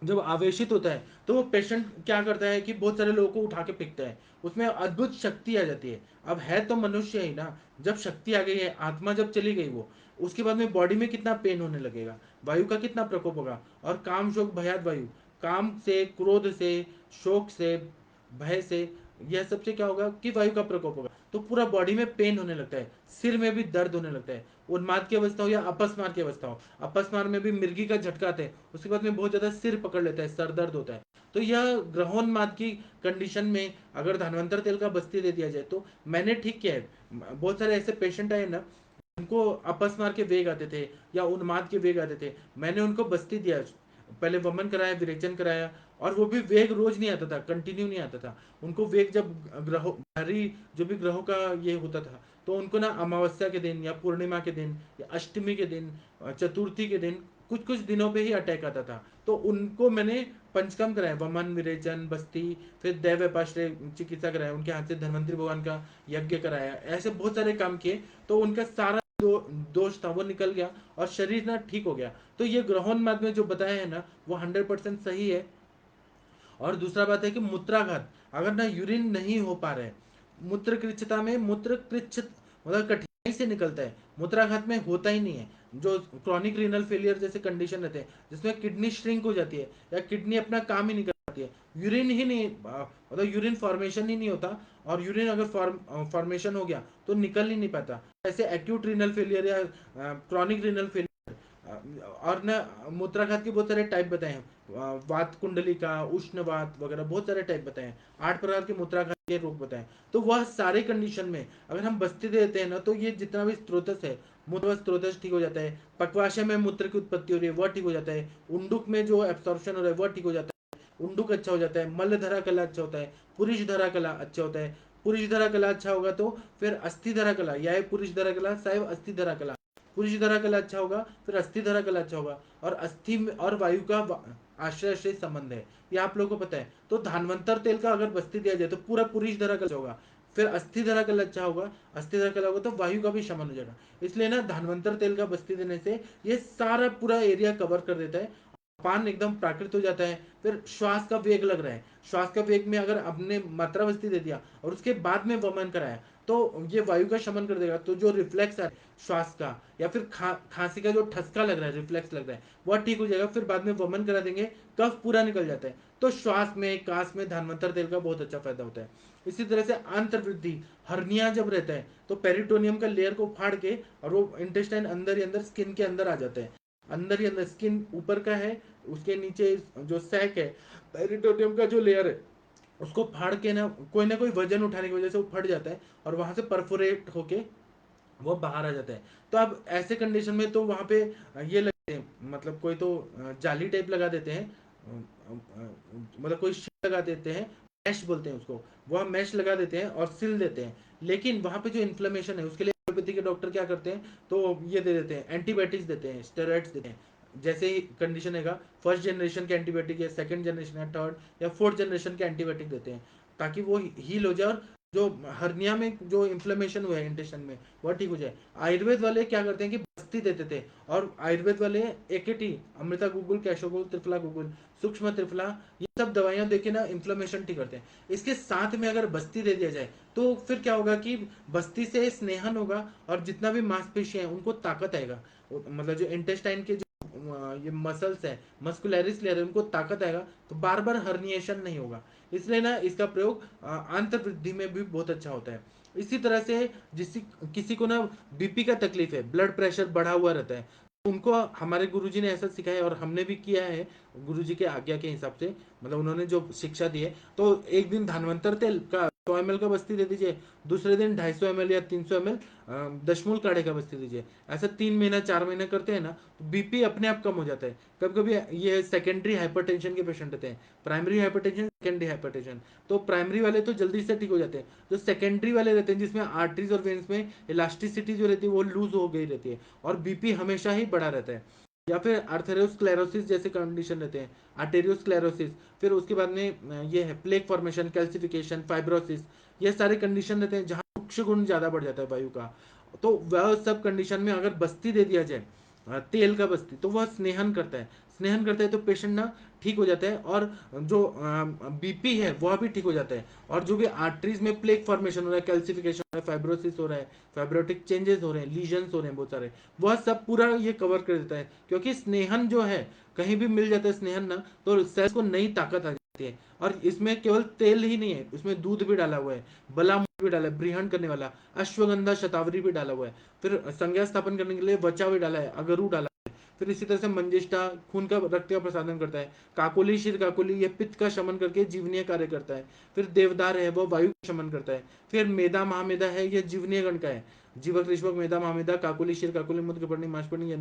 जब आवेशित होता है तो वो पेशेंट क्या करता है कि बहुत सारे लोगों को उठा के फेंकता है, उसमें अद्भुत शक्ति आ जाती है। अब है तो मनुष्य ही ना, जब शक्ति आ गई है, आत्मा जब चली गई वो, उसके बाद में बॉडी में कितना पेन होने लगेगा, वायु का कितना प्रकोप होगा। और काम शोक भयाद वायु, काम से, क्रोध से, शोक से, भय से, यह सबसे क्या होगा कि वायु का प्रकोप होगा, तो पूरा बॉडी में पेन होने लगता है, सिर में भी दर्द होने लगता है। उन्माद की अवस्था हो या अपस्मार की अवस्था हो, अपस्मार में भी मिर्गी का झटका आता है, उसके बाद में बहुत ज्यादा सिर पकड़ लेता है, सर दर्द होता है। तो यह ग्रहोन्माद की कंडीशन में अगर धन्वंतर तेल का बस्ती दे दिया जाए तो मैंने ठीक किया है। बहुत सारे ऐसे पेशेंट आए ना, उनको अपस्मार के वेग आते थे या उन्माद के वेग आते थे, मैंने उनको बस्ती दिया, पहले वमन कराया, विरेचन कराया, और वो भी वेग रोज नहीं आता था, कंटिन्यू नहीं आता था। उनको वेग जब ग्रहों भारी जो भी ग्रहों का ये होता था, तो उनको ना अमावस्या के दिन या पूर्णिमा के दिन या अष्टमी के दिन, चतुर्थी के दिन, कुछ कुछ दिनों पे ही अटैक आता था। तो उनको मैंने पंचकर्म कराया, वमन, विरेचन, बस्ती, फिर दैव व्यापाश्रय चिकित्सा कराया, उनके हाथ से धन्वंतरी भगवान का यज्ञ कराया, ऐसे बहुत सारे काम किए। तो उनका सारा दोष था वो निकल गया और शरीर ना ठीक हो गया। तो ये ग्रहोन्माद में जो बताया है ना वो 100% सही है। और दूसरा बात है कि मूत्राघात, अगर ना यूरिन नहीं हो पा रहा है, मूत्र कृच्छता में मूत्र कृच्छ मतलब कठिनाई से निकलता है, मूत्राघात में होता ही नहीं है, जो क्रॉनिक रीनल फेलियर जैसे कंडीशन रहते हैं जिसमें किडनी श्रिंक हो जाती है या किडनी अपना काम ही नहीं कर पाती है, यूरिन ही नहीं मतलब यूरिन फॉर्मेशन ही नहीं होता, और यूरिन अगर फॉर्मेशन हो गया तो निकल ही नहीं पाता, ऐसे एक्यूट रीनल फेलियर या क्रॉनिक रीनल फेलियर। और ना मूत्राघात के बहुत सारे टाइप बताए हैं, वात कुंडली का, उष्ण वात वगैरह बहुत सारे टाइप बताए हैं, 8 प्रकार के मूत्राघात के रोग बताए। तो वह सारे कंडीशन में अगर हम बस्ती देते हैं ना तो ये जितना भी स्त्रोतस है, मूत्र स्त्रोतस ठीक हो जाता है, पक्वाशय में मूत्र की उत्पत्ति हो रही है वह ठीक हो जाता है, उंडुक में जो एब्सॉर्प्शन हो रहा है वह ठीक हो जाता है, उंडुक अच्छा हो जाता है, मल धरा कला अच्छा होता है, पुरुष धरा कला अच्छा होता है। पुरुष धरा कला अच्छा होगा तो फिर अस्थि धरा कला, या पुरुष धरा कला साहेब अस्थि धरा कला, पुरुष धरा कला अच्छा होगा, फिर अस्थि धरा कला अच्छा होगा। और अस्थि और वायु का आश्रय आश्रय संबंध है, ये आप लोगों को पता है। तो धानवंतर तेल का अगर बस्ती दिया जाए तो पूरा पुरुष धरा कला होगा, फिर अस्थि धरा कला अच्छा होगा, अस्थि धरा कला होगा तो वायु का भी शमन हो जाएगा। इसलिए ना धानवंतर तेल का बस्ती देने से ये सारा पूरा एरिया कवर कर देता है, पान एकदम प्राकृत हो जाता है। फिर श्वास का वेग लग रहा है, श्वास का वेग में अगर आपने मात्रा बस्ती दे दिया और उसके बाद में वमन कराया तो ये वायु का शमन कर देगा। तो जो रिफ्लेक्स है श्वास का, या फिर खांसी का जो ठसका लग रहा है, रिफ्लेक्स लग रहा है, वह ठीक हो जाएगा। फिर बाद में वमन करा देंगे, कफ पूरा निकल जाता है। तो श्वास में, कास में धानवंतर तेल का बहुत अच्छा फायदा होता है। इसी तरह से अंतर्वृद्धि, हर्निया जब रहता है तो पेरिटोनियम का लेयर को फाड़ के और वो इंटेस्टाइन अंदर ही अंदर स्किन के अंदर आ जाता है, अंदर ही अंदर स्किन ऊपर का है, उसके नीचे जो सैक है, पेरिटोनियम का जो लेयर है, उसको फाड़ के ना कोई वजन उठाने की वजह से वो फट जाता है और वहां से परफोरेट होके वो बाहर आ जाता है। तो अब ऐसे कंडीशन में तो वहां पे ये लगते हैं, मतलब कोई तो जाली टाइप लगा देते हैं, मतलब कोई शीट लगा देते हैं, मैश बोलते हैं उसको, वह मैश लगा देते हैं और सिल देते हैं। लेकिन वहां पे जो इन्फ्लेमेशन है उसके लिए एलोपैथी के डॉक्टर क्या करते हैं, तो ये दे देते हैं, एंटीबायोटिक्स देते हैं, स्टेरॉइड्स देते हैं। जैसे ही कंडीशन है, फर्स्ट जनरेशन के एंटीबायोटिक या सेकंड जनरेशन या थर्ड या फोर्थ जनरेशन के एंटीबायोटिक देते हैं ताकि वो हील हो जाए और जो हर्निया में जो इन्फ्लेमेशन हुआ है इंटेस्टाइन में वह ठीक हो जाए। आयुर्वेद वाले क्या करते हैं कि बस्ती देते थे, और आयुर्वेद वाले एकेटी, अमृता गुगुल, कैशोगुल, त्रिफला गुगुल, सूक्ष्म त्रिफला, ये सब दवाइयां देके ना इन्फ्लेमेशन ठीक करते हैं। इसके साथ में अगर बस्ती दे दिया जाए तो फिर क्या होगा कि बस्ती से स्नेहन होगा और जितना भी मांसपेशी है उनको ताकत आएगा, मतलब जो इंटेस्टाइन के जो ये मसल्स है, मस्कुलरिस लेयर है, उनको ताकत आएगा तो बार बार हर्निएशन नहीं होगा। इसलिए ना इसका प्रयोग आंत वृद्धि में भी बहुत अच्छा होता है। इसी तरह से जिस किसी को ना बीपी का तकलीफ है, ब्लड प्रेशर बढ़ा हुआ रहता है, उनको हमारे गुरुजी ने ऐसा सिखाया और हमने भी किया है गुरुजी के आज्ञा के हिसाब से, मतलब उन्होंने जो शिक्षा दी है। तो एक दिन धनवंतर तेल का 100 ml का बस्ती दे दीजिए, दूसरे दिन 250 ml या 300 ml दशमूल काढ़े का बस्ती दीजिए। ऐसा 3 महीना 4 महीना करते हैं ना तो बीपी अपने आप कम हो जाता है। कभी कभी ये सेकेंडरी हाइपरटेंशन के पेशेंट रहते हैं, प्राइमरी हाइपरटेंशन, सेकेंडरी हाइपरटेंशन। तो प्राइमरी वाले तो जल्दी से ठीक हो जाते हैं, जो सेकेंडरी वाले रहते हैं जिसमें आर्टरीज और वेन्स में इलास्टिसिटी जो रहती है वो लूज हो गई रहती है और बीपी हमेशा ही बढ़ा रहता है, या फिर आर्थेरोस्क्लेरोसिस जैसे कंडीशन रहते हैं, आर्टेरियोस्क्लेरोसिस, फिर उसके बाद में ये है प्लेक फॉर्मेशन, कैल्सिफिकेशन, फाइब्रोसिस, ये सारे कंडीशन रहते हैं जहाँ सूक्ष्म गुण ज्यादा बढ़ जाता है वायु का। तो वह सब कंडीशन में अगर बस्ती दे दिया जाए, तेल का बस्ती, तो वह स्नेहन करता है, स्नेहन करता है तो पेशेंट ना ठीक हो जाता है, और जो बीपी है वह भी ठीक हो जाता है। और जो भी आर्टरीज में प्लेक फॉर्मेशन हो रहा है, कैल्सिफिकेशन हो रहा है, फाइब्रोसिस हो रहा है, फाइब्रोटिक चेंजेस हो रहे हैं, लीजन्स हो रहे हैं बहुत सारे, वह सब पूरा ये कवर कर देता है। क्योंकि स्नेहन जो है कहीं भी मिल जाता है स्नेहन ना, तो सेल्स को नई ताकत आ जाती है। और इसमें केवल तेल ही नहीं है, इसमें दूध भी डाला हुआ है, बलामूल भी डाला है ब्रीहण करने वाला, अश्वगंधा शतावरी भी डाला हुआ है, फिर संज्ञा स्थापन करने के लिए वचा भी डाला है, अगरू डाला है। फिर इसी तरह से मंजिष्ठा खून का रक्त का प्रसादन करता है, काकोली शीर काकोली ये पित्त का शमन करके जीवनीय कार्य करता है। फिर देवदार है वो वायु का शमन करता है। फिर मेदा महामेदा है ये जीवनीय गण का है, जीवक ऋषभक मेदा महामेदा काकोली शीर काकोली मुद्गपर्णी मांसपर्णी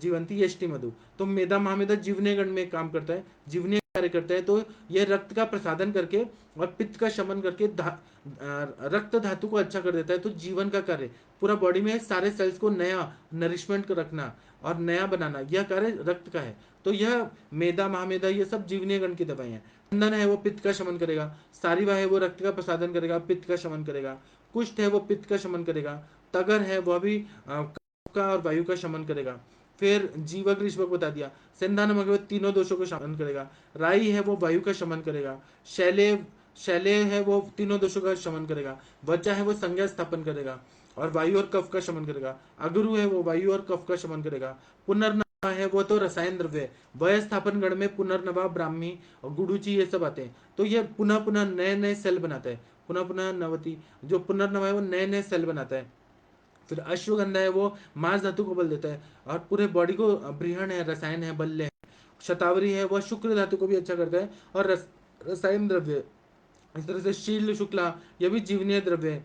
जीवंती यष्टि मधु। तो मेदा महामेदा जीवनीय गण में काम करता है, जीवनीय कार्य करता है। तो यह रक्त का प्रसादन करके और पित्त का शमन करके रक्त धातु को अच्छा कर देता है। तो जीवन का कार्य पूरा बॉडी में सारे सेल्स को नया नरिशमेंट रखना और नया बनाना, यह कार्य रक्त का है। तो यह मेदा महामेदा ये सब जीवनीय गण की दवाई है। चंदन है वो पित्त का शमन करेगा, सारिवा है वो रक्त का प्रसादन करेगा, पित्त का शमन करेगा, कुष्ठ है वो पित्त का शमन करेगा, तगर है वह भी कफ का और वायु का शमन करेगा। फिर जीवक ऋषभक बता दिया, सेंधा नमक वो तीनों दोषों को शमन करेगा, राई है वो वायु का शमन करेगा, शैले शैले है वो तीनों दोषों का शमन करेगा, वज्जा है वो संज्ञा स्थापन करेगा और वायु और कफ का शमन करेगा, अगुरु है वो वायु और कफ का शमन करेगा, पुनर्नवा है वो तो रसायन द्रव्य है, वय स्थापन गण में पुनर्नवा, ब्राह्मी और गुडुची ये सब आते हैं। तो ये पुनः पुनः नए नए सेल बनाता है, पुनः पुनः नवती, जो पुनर्नवा है वो नए नए सेल बनाता है। फिर अश्वगंधा है वो मांस धातु को बल देता है और पूरे बॉडी को, ब्रीहण है रसायन है बल्य है, शतावरी है वह शुक्र धातु को भी अच्छा करता है और रसायन द्रव्य। इस तरह से शील शुक्ला यह भी जीवनीय द्रव्य है,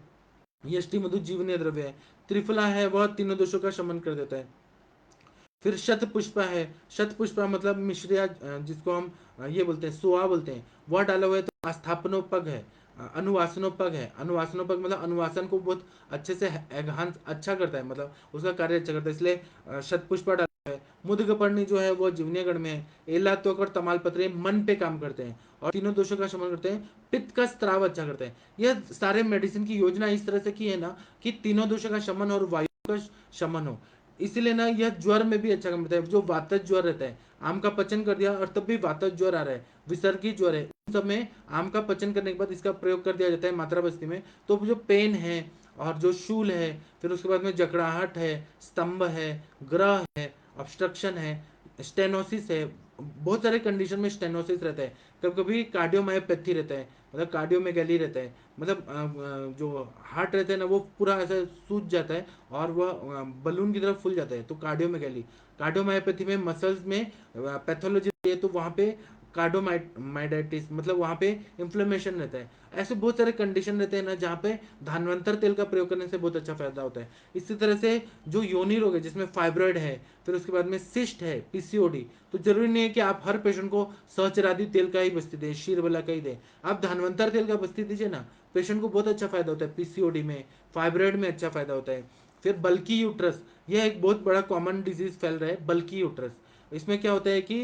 यष्टि मधु जीवनीय द्रव्य है। त्रिफला है वह तीनों दोषों का शमन कर देता है। फिर शत पुष्पा है, शत पुष्पा मतलब मिश्रिया, जिसको हम ये बोलते हैं सोआ बोलते हैं, वह डाला हुआ है। तो आस्थापनोपग है, अनुवासनोपग है, अनुवासनोपग मतलब अनुवासन को बहुत अच्छे से एनहांस अच्छा करता है, मतलब उसका कार्य अच्छा करता है, इसलिए शत पुष्पा डाला हुआ है। मुदगपर्णी जो है वो जीवनीय गण में है। एला त्वक और तमालपत्र मन पे काम करते हैं और तीनों दोषों का शमन करते हैं, पित्त का स्त्राव अच्छा करते हैं। यह सारे मेडिसिन की योजना इस तरह से की है ना कि तीनों दोषों का शमन और वायु का शमन हो। इसीलिए ना यह ज्वर में भी अच्छा काम करता है। जो वातज ज्वर रहता है, आम का पचन कर दिया और तब भी वातज ज्वर आ रहा है, विसर्गी ज्वर है, उन सब में आम का पचन करने के बाद इसका प्रयोग कर दिया जाता है मात्रा बस्ती में। तो जो पेन है और जो शूल है, फिर उसके बाद में जकड़ाहट है, स्तंभ है, ग्रह है, ऑब्स्ट्रक्शन है, स्टेनोसिस है, बहुत सारे कंडीशन में स्टेनोसिस रहता है। कभी कभी कार्डियोमायोपैथी रहता है, मतलब कार्डियोमेगैली रहता है, मतलब जो हार्ट रहता है ना वो पूरा ऐसा सूज जाता है और वह बलून की तरफ फूल जाता है, तो कार्डियोमेगैली। कार्डियोमायोपैथी में मसल्स में पैथोलॉजी है, तो वहाँ पे कार्डोमाइडाइटिस मतलब वहाँ पे इन्फ्लेमेशन रहता है। ऐसे बहुत सारे कंडीशन रहते हैं ना जहाँ पे धानवंतर तेल का प्रयोग करने से बहुत अच्छा फायदा होता है। इसी तरह से जो योनि रोग है जिसमें फाइब्रॉइड है, फिर उसके बाद में सिस्ट है, पीसीओडी, तो जरूरी नहीं है कि आप हर पेशेंट को सहचरादी तेल का ही बस्ती दें, शीरबला का ही दें, आप धानवंतर तेल का बस्ती दीजिए ना, पेशेंट को बहुत अच्छा फायदा होता है, पीसीओडी में, फाइब्रॉइड में अच्छा फायदा होता है। फिर बल्कि यूट्रस, यह एक बहुत बड़ा कॉमन डिजीज फैल रहा है, बल्कि यूट्रस। इसमें क्या होता है कि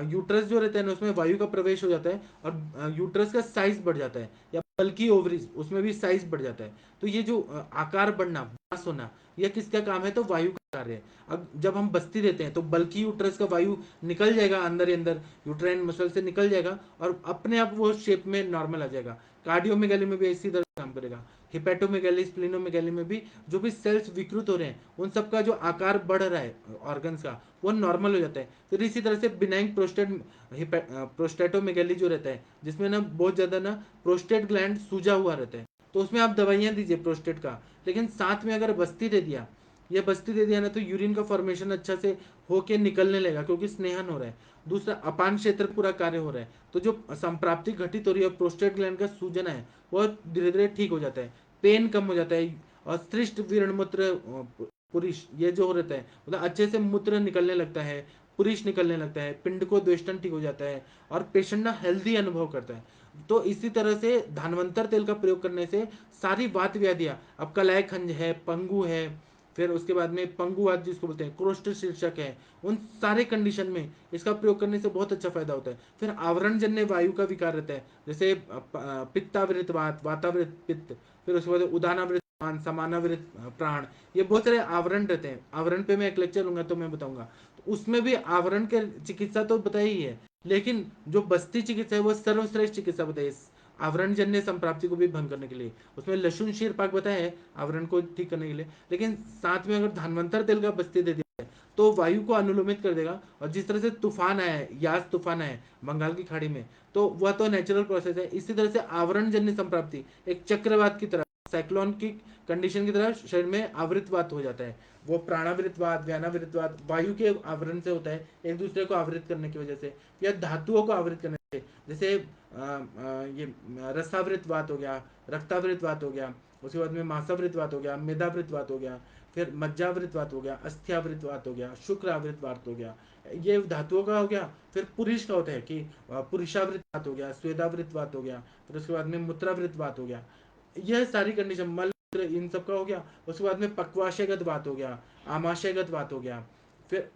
यूट्रस जो रहता है ना उसमें वायु का प्रवेश हो जाता है और यूट्रस का साइज बढ़ जाता है, या बल्कि ओवरीज उसमें भी साइज बढ़ जाता है। तो ये जो आकार बढ़ना, बांस होना, यह किसका काम है? तो वायु कार्य है। अब जब हम बस्ती देते हैं तो बल्कि यूट्रस का वायु निकल जाएगा अंदर ही अंदर, यूट्राइन मसल से निकल जाएगा और अपने आप वो शेप में नॉर्मल आ जाएगा। कार्डियोमेगाली में भी इसी तरह काम करेगा। हिपेटोमेगाली, स्प्लिनोमेगाली में भी जो भी सेल्स विकृत हो रहे हैं उन सब का जो आकार बढ़ रहा है ऑर्गन्स का, वो नॉर्मल हो जाता है। फिर इसी तरह से बिनाइन प्रोस्टेटोमेगाली जो रहता है, जिसमें ना बहुत ज्यादा ना प्रोस्टेट ग्लैंड सूजा हुआ रहता है, तो उसमें आप दवाइयां दीजिए प्रोस्टेट का, लेकिन साथ में अगर बस्ती दे दिया, ये बस्ती दे दिया ना, तो यूरिन का फॉर्मेशन अच्छा से होके निकलने लगेगा क्योंकि स्नेहन हो रहा है। दूसरा, अपान क्षेत्र पूरा कार्य हो रहा है, तो जो संप्राप्ति घटित हो रही है प्रोस्टेट ग्लैंड का सूजन है वो धीरे धीरे ठीक हो जाता है, पेन कम हो जाता है, और श्रेष्ठ मूत्र पुरुष ये जो रहता है मतलब अच्छे से मूत्र निकलने लगता है, पुरुष निकलने लगता है, पिंड को द्वेष्टन ठीक हो जाता है, और पेशेंट ना हेल्दी अनुभव करता है। तो इसी तरह से धानवंतर तेल का प्रयोग करने से सारी वात व्याधियां, अब कलाई खंज है, पंगु है, फिर उसके बाद में पंगुवात जिसको बोलते हैं, क्रोस्ट शीर्षक है, उन सारे कंडीशन में इसका प्रयोग करने से बहुत अच्छा फायदा होता है। फिर आवरण जन्य वायु का विकार रहता है, जैसे पित्तावृत वात, वातावृत पित्त, फिर उसके बाद उदानावृत मान, समानावृत प्राण, ये बहुत सारे आवरण रहते हैं। आवरण पे मैं एक लेक्चर लूंगा तो मैं बताऊंगा, तो उसमें भी आवरण के चिकित्सा तो बताई ही है, लेकिन जो बस्ती चिकित्सा है वो सर्वश्रेष्ठ चिकित्सा बताई आवरण जन्य संप्राप्ति को भी भंग करने के लिए। उसमें लहसुन शीर पाक बताया है आवरण को ठीक करने के लिए, लेकिन साथ में अगर धानवंतर तेल का बस्ती दे दिया है तो वायु को अनुलोमित कर देगा। और जिस तरह से तूफान आया है, यास तूफान आया है बंगाल की खाड़ी में, तो वह तो नेचुरल प्रोसेस है। इसी तरह से आवरण जन्य संप्राप्ति एक चक्रवात की तरह, साइक्लोन की कंडीशन की तरह शरीर में आवृतवात हो जाता है। वो प्राणावृतवात, व्यानावृतवात वायु के आवरण से होता है, एक दूसरे को आवृत करने की वजह से, या धातुओं को आवृत करने से, जैसे ये रसावृतवात हो गया, रक्तावृतवात हो गया, उसके बाद में मांसावृतवात हो गया, मेदावृतवात हो गया, फिर मज्जावृतवात हो गया, अस्थियावृतवात हो गया, शुक्रावृतवात हो गया, ये धातुओं का हो गया। फिर पुरुष का होता है कि पुरुषावृतवात हो गया, स्वेदावृतवात हो गया, फिर उसके बाद में मूत्रावृतवात हो गया। यह सारी कंडीशन मल इन सब का हो गया। उसके बाद में पक्वाशयगत बात हो गया, आमाशयगत बात हो गया, फिर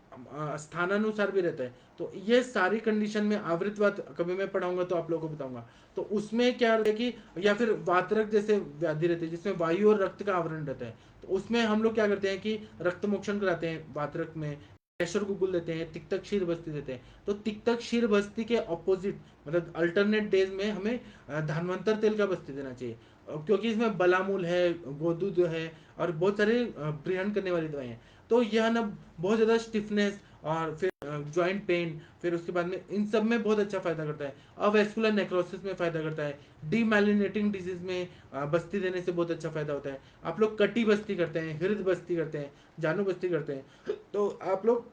स्थानानुसार भी रहता है। तो ये सारी कंडीशन में आवृतवात कभी मैं पढ़ाऊंगा तो आप लोगों को बताऊंगा। तो उसमें क्या रहता है कि, या फिर वातरक जैसे व्याधि रहती है जिसमें वायु और रक्त का आवरण रहता है, तो उसमें हम लोग क्या करते हैं कि रक्त मोक्षण कराते हैं वातरक में, प्रेशर गुगुल देते हैं, तिक्तक क्षीर बस्ती देते हैं। तो तिक्तक क्षीर बस्ती के ऑपोजिट मतलब अल्टरनेट डेज में हमें धानवंतर तेल का बस्ती देना चाहिए, क्योंकि इसमें बलामूल है, गोदूद है, और बहुत सारे ब्रिहन करने वाली दवाएं हैं। तो यह ना बहुत ज़्यादा स्टिफनेस और फिर जॉइंट पेन, फिर उसके बाद में इन सब में बहुत अच्छा फायदा करता है। अवेस्कुलर नेक्रोसिस में फायदा करता है, डीमैलिनेटिंग डिजीज में बस्ती देने से बहुत अच्छा फायदा होता है। आप लोग कटी बस्ती करते हैं, हृदय बस्ती करते हैं, जानू बस्ती करते हैं, तो आप लोग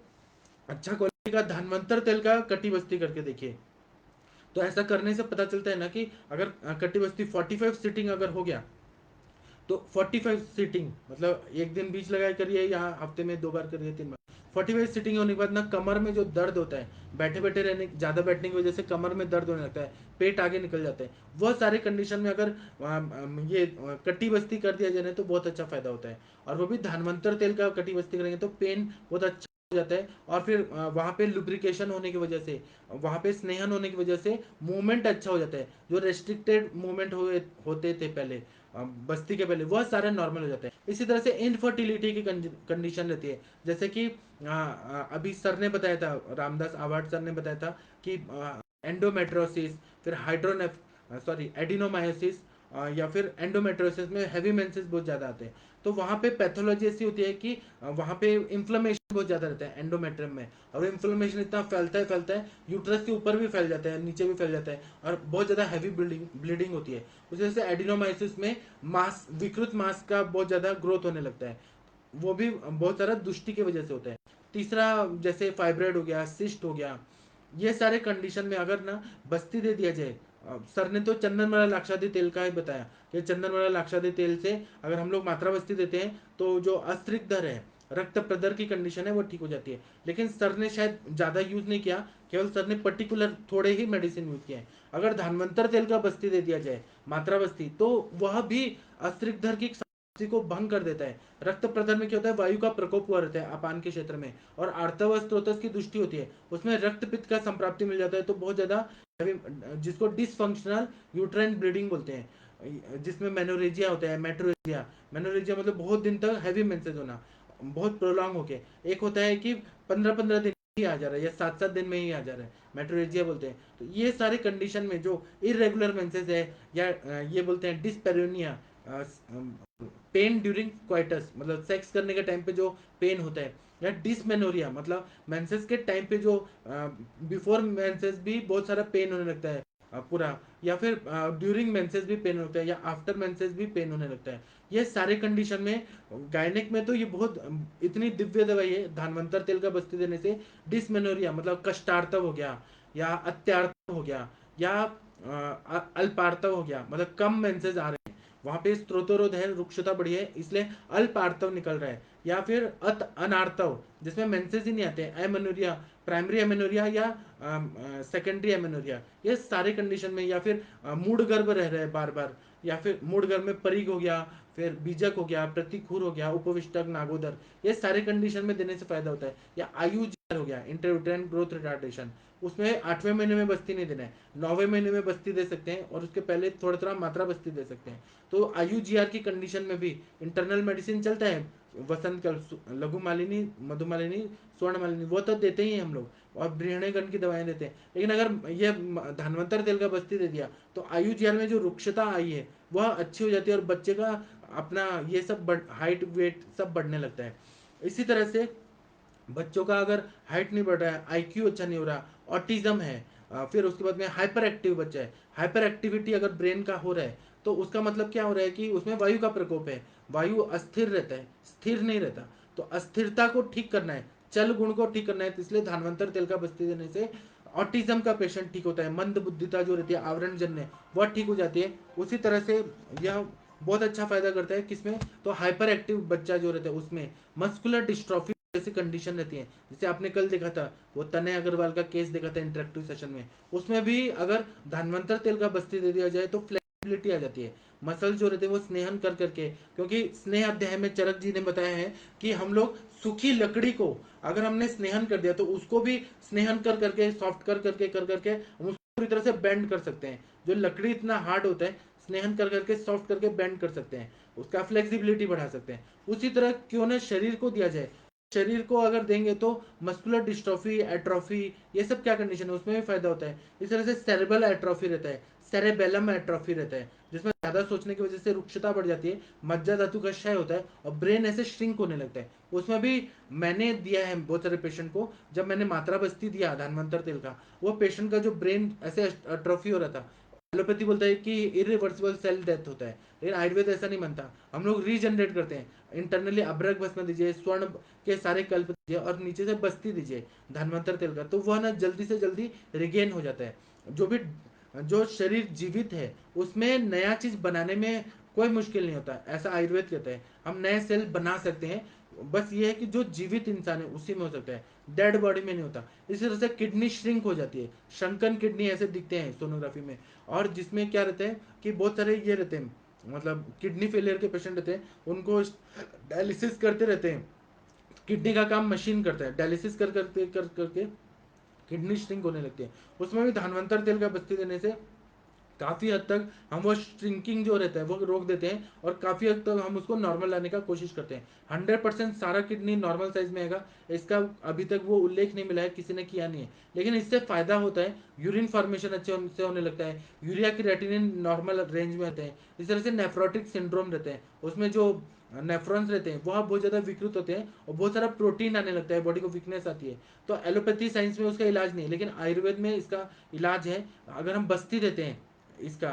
अच्छा क्वालिटी का धानवंतर तेल का कटी बस्ती करके देखिए। तो ऐसा करने से पता चलता है ना कि अगर कटी बस्ती 45 सीटिंग अगर हो गया, तो 45 सीटिंग मतलब एक दिन बीच लगाए करिए या हफ्ते में 2 बार करिए, 3 बार, 45 सीटिंग होने के बाद ना कमर में जो दर्द होता है, बैठे बैठे रहने ज़्यादा बैठने की वजह से कमर में दर्द होने लगता है, पेट आगे निकल जाता है, वह सारे कंडीशन में अगर ये कटी बस्ती कर दिया जाए तो बहुत अच्छा फायदा होता है। और वो भी धानवंतर तेल का कटी बस्ती करेंगे तो पेन बहुत अच्छा हो जाता है। और फिर वहाँ पे लुब्रिकेशन होने की वजह से, वहाँ पे स्नेहन होने की वजह से मूवमेंट अच्छा हो जाता है। जो रेस्ट्रिक्टेड मूवमेंट होते थे पहले बस्ती के पहले, वह सारे नॉर्मल हो जाते हैं। इसी तरह से इनफर्टिलिटी की कंडीशन रहती है, जैसे कि अभी सर ने बताया था, रामदास आवाड सर ने बताया था कि एंडोमेट्रोसिस, फिर हाइड्रोनेफ सॉरी एडिनोमायोसिस, या फिर एंडोमेट्रोसिस में हैवी मेंसेस बहुत ज़्यादा आते हैं। तो वहाँ पे पैथोलॉजी ऐसी होती है कि वहाँ पे इन्फ्लेमेशन बहुत ज़्यादा रहता है एंडोमेट्रियम में, और इन्फ्लेमेशन इतना फैलता है यूट्रस के ऊपर भी फैल जाता है, नीचे भी फैल जाता है, और बहुत ज़्यादा हैवी ब्लीडिंग होती है। उस वजह से एडिनोमाइसिस में मास, विकृत मास का बहुत ज़्यादा ग्रोथ होने लगता है, वो भी बहुत सारा दुष्टि की वजह से होता है। तीसरा, जैसे फाइब्रॉइड हो गया, सिस्ट हो गया, ये सारे कंडीशन में अगर ना बस्ती दे दिया जाए, सर ने तो चंदनमला लाक्षादी तेल का ही बताया कि चंदनमला लाक्षादी तेल से अगर हम लोग मात्रा बस्ती देते हैं तो जो अस्त्रिक है, रक्त प्रदर की कंडीशन है वो ठीक हो जाती है। लेकिन सर ने शायद ज़्यादा यूज़ नहीं किया, केवल सर ने पर्टिकुलर थोड़े ही मेडिसिन यूज़ किए हैं। अगर धानवंतर तेल का बस्ती दे दिया जाए, मात्रा बस्ती, तो वह भी अस्त्रिक की को भंग कर देता है। रक्त प्रदर में क्या होता है, वायु का प्रकोप हुआ रहता है अपान के क्षेत्र में, और आर्तव स्त्रोतस की दृष्टि होती है, उसमें रक्त पित्त का संप्राप्ति मिल जाता है, तो बहुत ज्यादा जिसको डिसफंक्शनल यूट्राइन ब्लीडिंग बोलते हैं, जिसमें मेनोरेजिया होता है, मेट्रोरेजिया, मेनोरेजिया मतलब बहुत दिन तक हैवी मेंसेस होना, बहुत प्रोलॉन्ग हो के, एक होता है कि 15-15 दिन ही आ जा रहा है या 7-7 दिन में ही आ जा रहा है, मेट्रोरेजिया बोलते हैं। तो ये सारे कंडीशन में जो इरेगुलर मेंसेस है या ये बोलते हैं डिस्पेरोनिया, पेन ड्यूरिंग क्वाइटस मतलब सेक्स करने के टाइम पे जो पेन होता है, या डिसमेनोरिया मतलब मेंसेस के टाइम पे जो बिफोर मेंसेस भी बहुत सारा पेन होने लगता है पूरा, या फिर ड्यूरिंग मेंसेस भी पेन होता है या आफ्टर मेंसेस भी पेन होने लगता है। ये सारे कंडीशन में गायनिक में तो ये बहुत इतनी दिव्य दवाई है धानवंतर तेल का बस्ती देने से। डिसमेनोरिया मतलब कष्टार्तव हो गया या अत्यार्तव हो गया या अल्पार्तव हो गया, मतलब कम मेंसेस आ रहे हैं, वहां पे स्त्रोतरोध है, रुक्षता बढ़ी है, इसलिए अल्पार्तव निकल रहा है। या फिर अनार्तव जिसमें मेंसेस ही नहीं आते, एमेनोरिया, प्राइमरी एमेनोरिया या सेकेंडरी एमेनोरिया, ये सारे कंडीशन में। या फिर मूड गर्भ रह रहा है बार बार, या फिर मूड गर्भ में परिग हो गया, फिर बीजक हो गया, प्रतिखूर हो गया, उपविष्टक, नागोदर, ये सारे कंडीशन में देने से फायदा होता है। या आयुजीआर हो गया, इंटरयूटेराइन ग्रोथ रिटार्डेशन, उसमें 8वें महीने में बस्ती नहीं देना है, 9वें महीने में बस्ती दे सकते हैं और उसके पहले थोड़ा थोड़ा मात्रा बस्ती दे सकते हैं। तो आयुजीआर की कंडीशन में भी इंटरनल मेडिसिन चलता है, वसंत का लघु मालिनी, मधुमालिनी, स्वर्ण मालिनी, वो तो देते ही हैं हम लोग, और बृहणेगण की दवाएं देते हैं। लेकिन अगर ये धनवंतर तेल का बस्ती दे दिया तो आयुजीआर में जो रुक्षता आई है वह अच्छी हो जाती है और बच्चे का अपना ये सब हाइट वेट सब बढ़ने लगता है। इसी तरह से बच्चों का अगर हाइट नहीं बढ़ रहा है, आईक्यू अच्छा नहीं हो रहा, ऑटिज्म है, फिर उसके बाद में हाइपर एक्टिव बच्चा है, हाइपर एक्टिविटी अगर ब्रेन का हो रहा है, तो उसका मतलब क्या हो रहा है कि उसमें वायु का प्रकोप है, वायु अस्थिर रहता है, स्थिर नहीं रहता। तो अस्थिरता को ठीक करना है, चल गुण को ठीक करना है, तो इसलिए धानवंतर तेल का बस्ती देने से ऑटिज्म का पेशेंट ठीक होता है, मंद बुद्धिता जो रहती है आवरण जन्य वह ठीक हो जाती है। उसी तरह से यह बहुत अच्छा फायदा करता है किसमें, तो हाइपर एक्टिव बच्चा जो रहता है उसमें मस्कुलर डिस्ट्रॉफी जैसी कंडीशन रहती है। जैसे आपने कल देखा था वो तनय अग्रवाल का केस देखा था इंटरेक्टिव सेशन में, उसमें भी अगर धानवंतर तेल का बस्ती दे दिया जाए तो फ्लेक्सिबिलिटी आ जाती है, मसल जो रहते हैं वो स्नेहन कर करके, क्योंकि स्नेह अध्याय में चरक जी ने बताया है कि हम लोग सूखी लकड़ी को अगर हमने स्नेहन कर दिया तो उसको भी स्नेहन कर करके, सॉफ्ट कर करके हम उसको पूरी तरह से बेंड कर सकते हैं। जो लकड़ी इतना हार्ड होता है, स्नेहन कर करके सॉफ्ट करके बेंड कर सकते हैं, उसका फ्लेक्सिबिलिटी बढ़ा सकते हैं। उसी तरह क्यों ना शरीर को दिया जाए, शरीर को अगर देंगे तो मस्कुलर डिस्ट्रॉफी, एट्रोफी, ये सब क्या कंडीशन है उसमें भी फायदा होता है। इस तरह से सेरेबल एट्रोफी रहता है, सेरेबेलम एट्रोफी रहता है, जिसमें ज्यादा सोचने की वजह से रुक्षता बढ़ जाती है, मज्जा धातु का क्षय होता है और ब्रेन ऐसे श्रिंक होने लगता है। उसमें भी मैंने दिया है बहुत सारे पेशेंट को, जब मैंने मात्रा बस्ती दिया धानवंतर तेल का, वो पेशेंट का जो ब्रेन ऐसे एट्रोफी हो रहा था, एलोपैथी बोलता है कि इरिवर्सिबल सेल डेथ होता है, लेकिन आयुर्वेद ऐसा नहीं मानता, हम लोग रीजनरेट करते हैं। इंटरनली अभ्रक भस्म दीजिए, स्वर्ण के सारे कल्प दीजिए और नीचे से बस्ती दीजिए धनवंतर तेल का, तो वह ना जल्दी से जल्दी रिगेन हो जाता है। जो भी जो शरीर जीवित है उसमें नया चीज बनाने में कोई मुश्किल नहीं होता, ऐसा आयुर्वेद कहता है। हम नए सेल बना सकते हैं, बस ये है कि जो जीवित इंसान है उसी में हो सकता है, डेड बॉडी में नहीं होता। इसी तरह से किडनी श्रिंक हो जाती है, शंकन किडनी ऐसे दिखते हैं सोनोग्राफी में, और जिसमें क्या रहते हैं कि बहुत सारे ये रहते हैं, मतलब किडनी फेलियर के पेशेंट रहते हैं, उनको डायलिसिस करते रहते हैं, किडनी का काम मशीन करता है, डायलिसिस कर करके किडनी श्रिंक होने लगती है। उसमें भी धानवंतर तेल का बस्ती देने से काफी हद तक हम वो श्रिंकिंग जो रहता है वो रोक देते हैं और काफी हद तक हम उसको नॉर्मल लाने का कोशिश करते हैं। 100% सारा किडनी नॉर्मल साइज में आएगा इसका अभी तक वो उल्लेख नहीं मिला है, किसी ने किया नहीं है, लेकिन इससे फायदा होता है, यूरिन फॉर्मेशन अच्छे से होने लगता है, यूरिया की रेटिनिन नॉर्मल रेंज में रहते हैं। इस तरह से नेफ्रोटिक सिंड्रोम रहते हैं, उसमें जो नेफ्रॉन्स रहते हैं वह बहुत ज़्यादा विकृत होते हैं और बहुत सारा प्रोटीन आने लगता है, बॉडी को वीकनेस आती है। तो एलोपैथी साइंस में उसका इलाज नहीं है, लेकिन आयुर्वेद में इसका इलाज है। अगर हम बस्ती देते हैं इसका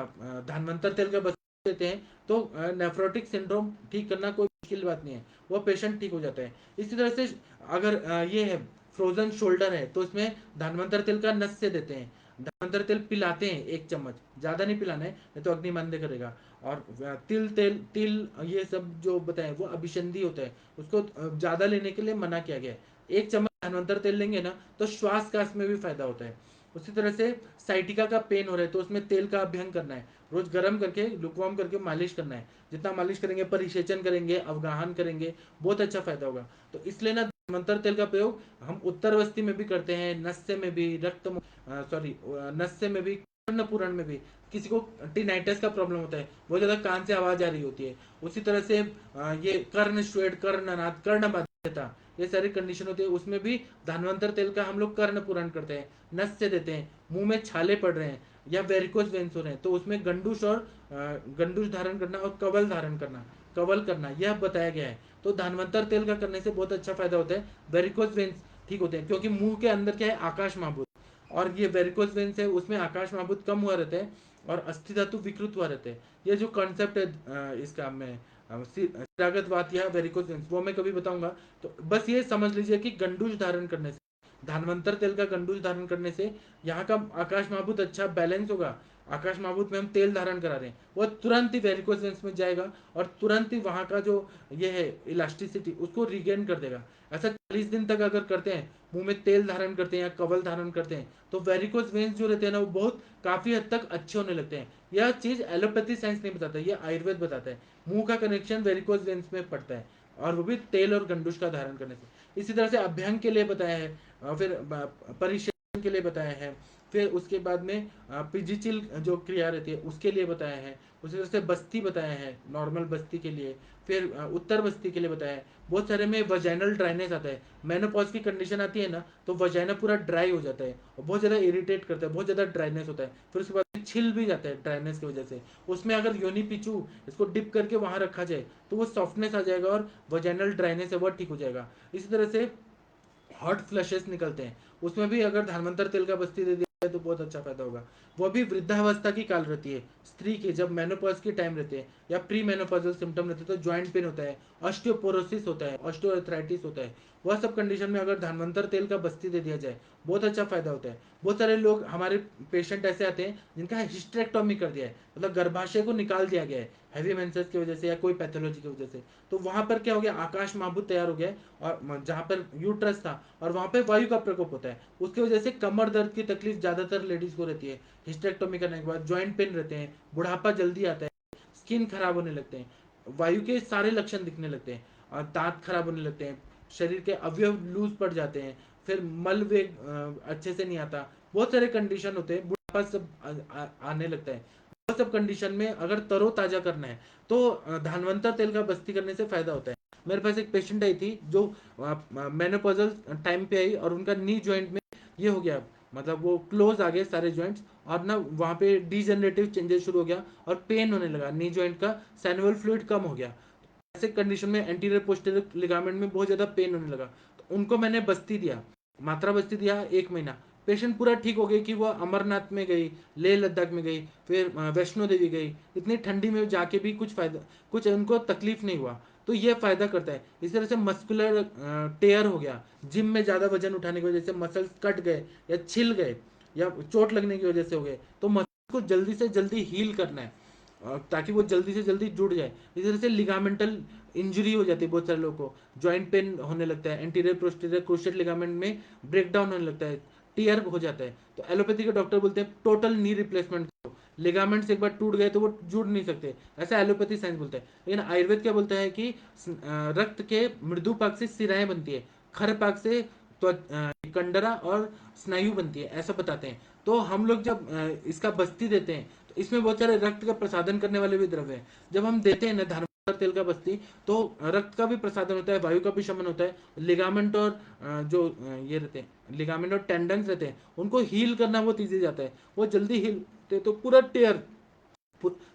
धनवंतर तेल का बस्ती देते हैं तो नेफ्रोटिक सिंड्रोम ठीक करना कोई मुश्किल बात नहीं है, वो पेशेंट ठीक हो जाता है। इसी तरह से अगर ये है फ्रोजन शोल्डर है तो इसमें धनवंतर तेल का नस से देते हैं, धनवंतर तेल पिलाते हैं 1 चम्मच, ज़्यादा नहीं पिलाना है नहीं तो अग्निमांद्य करेगा। और तिल तेल, तिल ये सब जो बताएं वो अभिसंधि होता है, उसको ज़्यादा लेने के लिए मना किया गया है। 1 चम्मच धनवंतर तेल लेंगे ना तो श्वास काश में भी फायदा होता है। उसी तरह से साइटिका का पेन हो रहा है तो उसमें तेल का अभ्यंग करना है, रोज गर्म करके लुकवार्म करके मालिश करना है, जितना मालिश करेंगे, परिसेचन करेंगे, अवगाहन करेंगे, बहुत अच्छा फायदा होगा। तो इसलिए ना मंत्र तेल का प्रयोग हम उत्तर बस्ती में भी करते हैं, नस्से में भी, रक्त सॉरी नस्से में भी, कर्ण पुराण में भी। किसी को टिनाइटस का प्रॉब्लम होता है, बहुत ज्यादा कान से आवाज आ रही होती है, उसी तरह से ये कर्ण श्वेड, कर्णनाद, कर्णबाध था, ये सारी कंडीशन होती है। उसमें भी धानवंतर तेल का हम लोग कर्ण पूरण करते हैं, नस से देते हैं, मुंह में छाले पड़ रहे हैं या वेरिकोज वेन्स हो रहे हैं तो उसमें गंडूश और गंडूश धारण करना और कवल धारण करना, कवल करना, यह बताया गया है। तो धानवंतर तेल का करने से बहुत अच्छा फायदा होता है, वेरिकोज वेन्स ठीक होते हैं, क्योंकि मुंह के अंदर क्या है, आकाश महाभूत, और ये वेरिकोज वेन्स है उसमें आकाश महाभूत कम हुआ रहता है और अस्थि धातु विकृत हुआ रहता है। ये जो कॉन्सेप्ट है इसका मैं शिरागत बात या वेरिकोज वेन्स वो मैं कभी बताऊंगा। तो बस ये समझ लीजिए कि गंडूश धारण करने से, धानवंतर तेल का गंडूश धारण करने से यहाँ का आकाश महाभूत अच्छा बैलेंस होगा। आकाश महाभूत में हम तेल धारण करा रहे हैं, वो तुरंत ही वेरिकोज वेन्स में जाएगा और तुरंत ही वहाँ का जो ये है इलास्टिसिटी उसको रिगेन कर देगा। ऐसा 40 दिन तक अगर करते हैं, मुंह में तेल धारण करते हैं या कवल धारण करते हैं, तो वेरिकोज वेन्स जो रहते हैं ना वो बहुत काफी हद तक अच्छे होने लगते हैं। यह चीज एलोपैथी साइंस नहीं बताता, ये आयुर्वेद बताता है। मुंह का कनेक्शन वेरिकोज वेन्स में पड़ता है और वो भी तेल और गंडूश का धारण करने से। इसी तरह से अभ्यंग के लिए बताया है, फिर परिशेचन के लिए बताया है, फिर उसके बाद में पिजिचिल जो क्रिया रहती है उसके लिए बताया है, उसी तरह से बस्ती बताया है नॉर्मल बस्ती के लिए, फिर उत्तर बस्ती के लिए बताया है। बहुत सारे में वजाइनल ड्राइनेस आता है, मेनोपॉज की कंडीशन आती है ना तो वजाइना पूरा ड्राई हो जाता है और बहुत ज़्यादा इरिटेट करता है, बहुत ज़्यादा ड्राइनेस होता है, फिर उसके बाद छिल भी जाता है ड्राइनेस की वजह से। उसमें अगर योनि पिचू इसको डिप करके वहाँ रखा जाए तो वो सॉफ्टनेस आ जाएगा और वजाइनल ड्राइनेस है वो ठीक हो जाएगा। इसी तरह से हॉट फ्लशेस निकलते हैं, उसमें भी अगर धानवंतर तेल का बस्ती दे दिया जाए तो बहुत अच्छा फायदा होगा। वो भी वृद्धावस्था की काल रहती है, स्त्री की जब मेनोपॉज की टाइम रहते हैं या प्री मेनोपॉजल सिम्टम रहते हैं तो ज्वाइंट पेन होता है, ऑस्टियोपोरोसिस होता है, ऑस्टियोआर्थराइटिस होता है, वह सब कंडीशन में अगर धानवंतर तेल का बस्ती दे दिया जाए बहुत अच्छा फायदा होता है। बहुत सारे लोग हमारे पेशेंट ऐसे आते हैं जिनका हिस्टेक्टॉमी कर दिया है, मतलब गर्भाशय को निकाल दिया गया है हैवी मेंसेस की वजह से या कोई पैथोलॉजी की वजह से। तो वहां पर क्या हो गया, आकाश महाभूत तैयार हो गया है और जहां पर यूट्रस था और वहां पे वायु का प्रकोप होता है, उसकी वजह से कमर दर्द की तकलीफ ज्यादातर लेडीज को रहती है हिस्टेक्टोमी करने के बाद। ज्वाइंट पेन रहते हैं, बुढ़ापा जल्दी आता है, स्किन खराब होने लगते हैं, वायु के सारे लक्षण दिखने लगते हैं और दांत खराब होने लगते हैं, शरीर के अवयव लूज पड़ जाते हैं, फिर मल वेग अच्छे से नहीं आता, बहुत सारे कंडीशन होते हैं, बुढ़ापा सब आने लगता है। वो सब कंडीशन में अगर तरोताजा करना है तो धानवंतर तेल का बस्ती करने से फायदा होता है। मेरे पास एक पेशेंट आई थी जो मेनोपॉजल टाइम पे आई और उनका नी जॉइंट में ये हो गया, मतलब वो क्लोज आ गए सारे जॉइंट्स और ना वहाँ पे डीजनरेटिव चेंजेस शुरू हो गया और पेन होने लगा, नी जॉइंट का सैनुअल फ्लूइड कम हो गया। ऐसे कंडीशन में एंटीरियर पोस्टीरियर लिगामेंट में बहुत ज़्यादा पेन होने लगा, तो उनको मैंने बस्ती दिया, मात्रा बस्ती दिया 1 महीना। पेशेंट पूरा ठीक हो गई कि वो अमरनाथ में गई, लेह लद्दाख में गई, फिर वैष्णो देवी गई, इतनी ठंडी में जाके भी कुछ फायदा, कुछ उनको तकलीफ नहीं हुआ। तो ये फायदा करता है। इस तरह से मस्कुलर टेयर हो गया, जिम में ज़्यादा वजन उठाने की वजह से मसल्स कट गए या छिल गए या चोट लगने की वजह से हो गए, तो मसल को जल्दी से जल्दी हील करना है ताकि वो जल्दी से जल्दी जुड़ जाए। इस तरह से लिगामेंटल इंजरी हो जाती है बहुत सारे लोगों को, जॉइंट पेन होने लगता है, एंटीरियर पोस्टीरियर क्रूशिएट लिगामेंट में ब्रेक डाउन होने लगता है, टीयर हो जाता है। तो एलोपैथी के डॉक्टर बोलते हैं टोटल नी रिप्लेसमेंट करो, लिगामेंट्स एक बार टूट गए तो वो जुड़ नहीं सकते, ऐसा एलोपैथी साइंस बोलता है। लेकिन आयुर्वेद क्या बोलता है कि रक्त के मृदु पाक से सिराएं बनती है, खर पाक से कंडरा और स्नायु बनती है, ऐसा बताते हैं। तो हम लोग जब इसका बस्ती देते हैं तो इसमें बहुत सारे रक्त का प्रसादन करने वाले भी द्रव्य हैं। जब हम देते हैं ना धानवंतर तेल का बस्ती तो रक्त का भी प्रसादन होता है, वायु का भी शमन होता है, लिगामेंट और जो ये रहते हैं लिगामेंट और टेंडन्स रहते हैं उनको हील करना बहुत ईजी जाता है, वो जल्दी हील होते हैं। तो पूरा टेयर,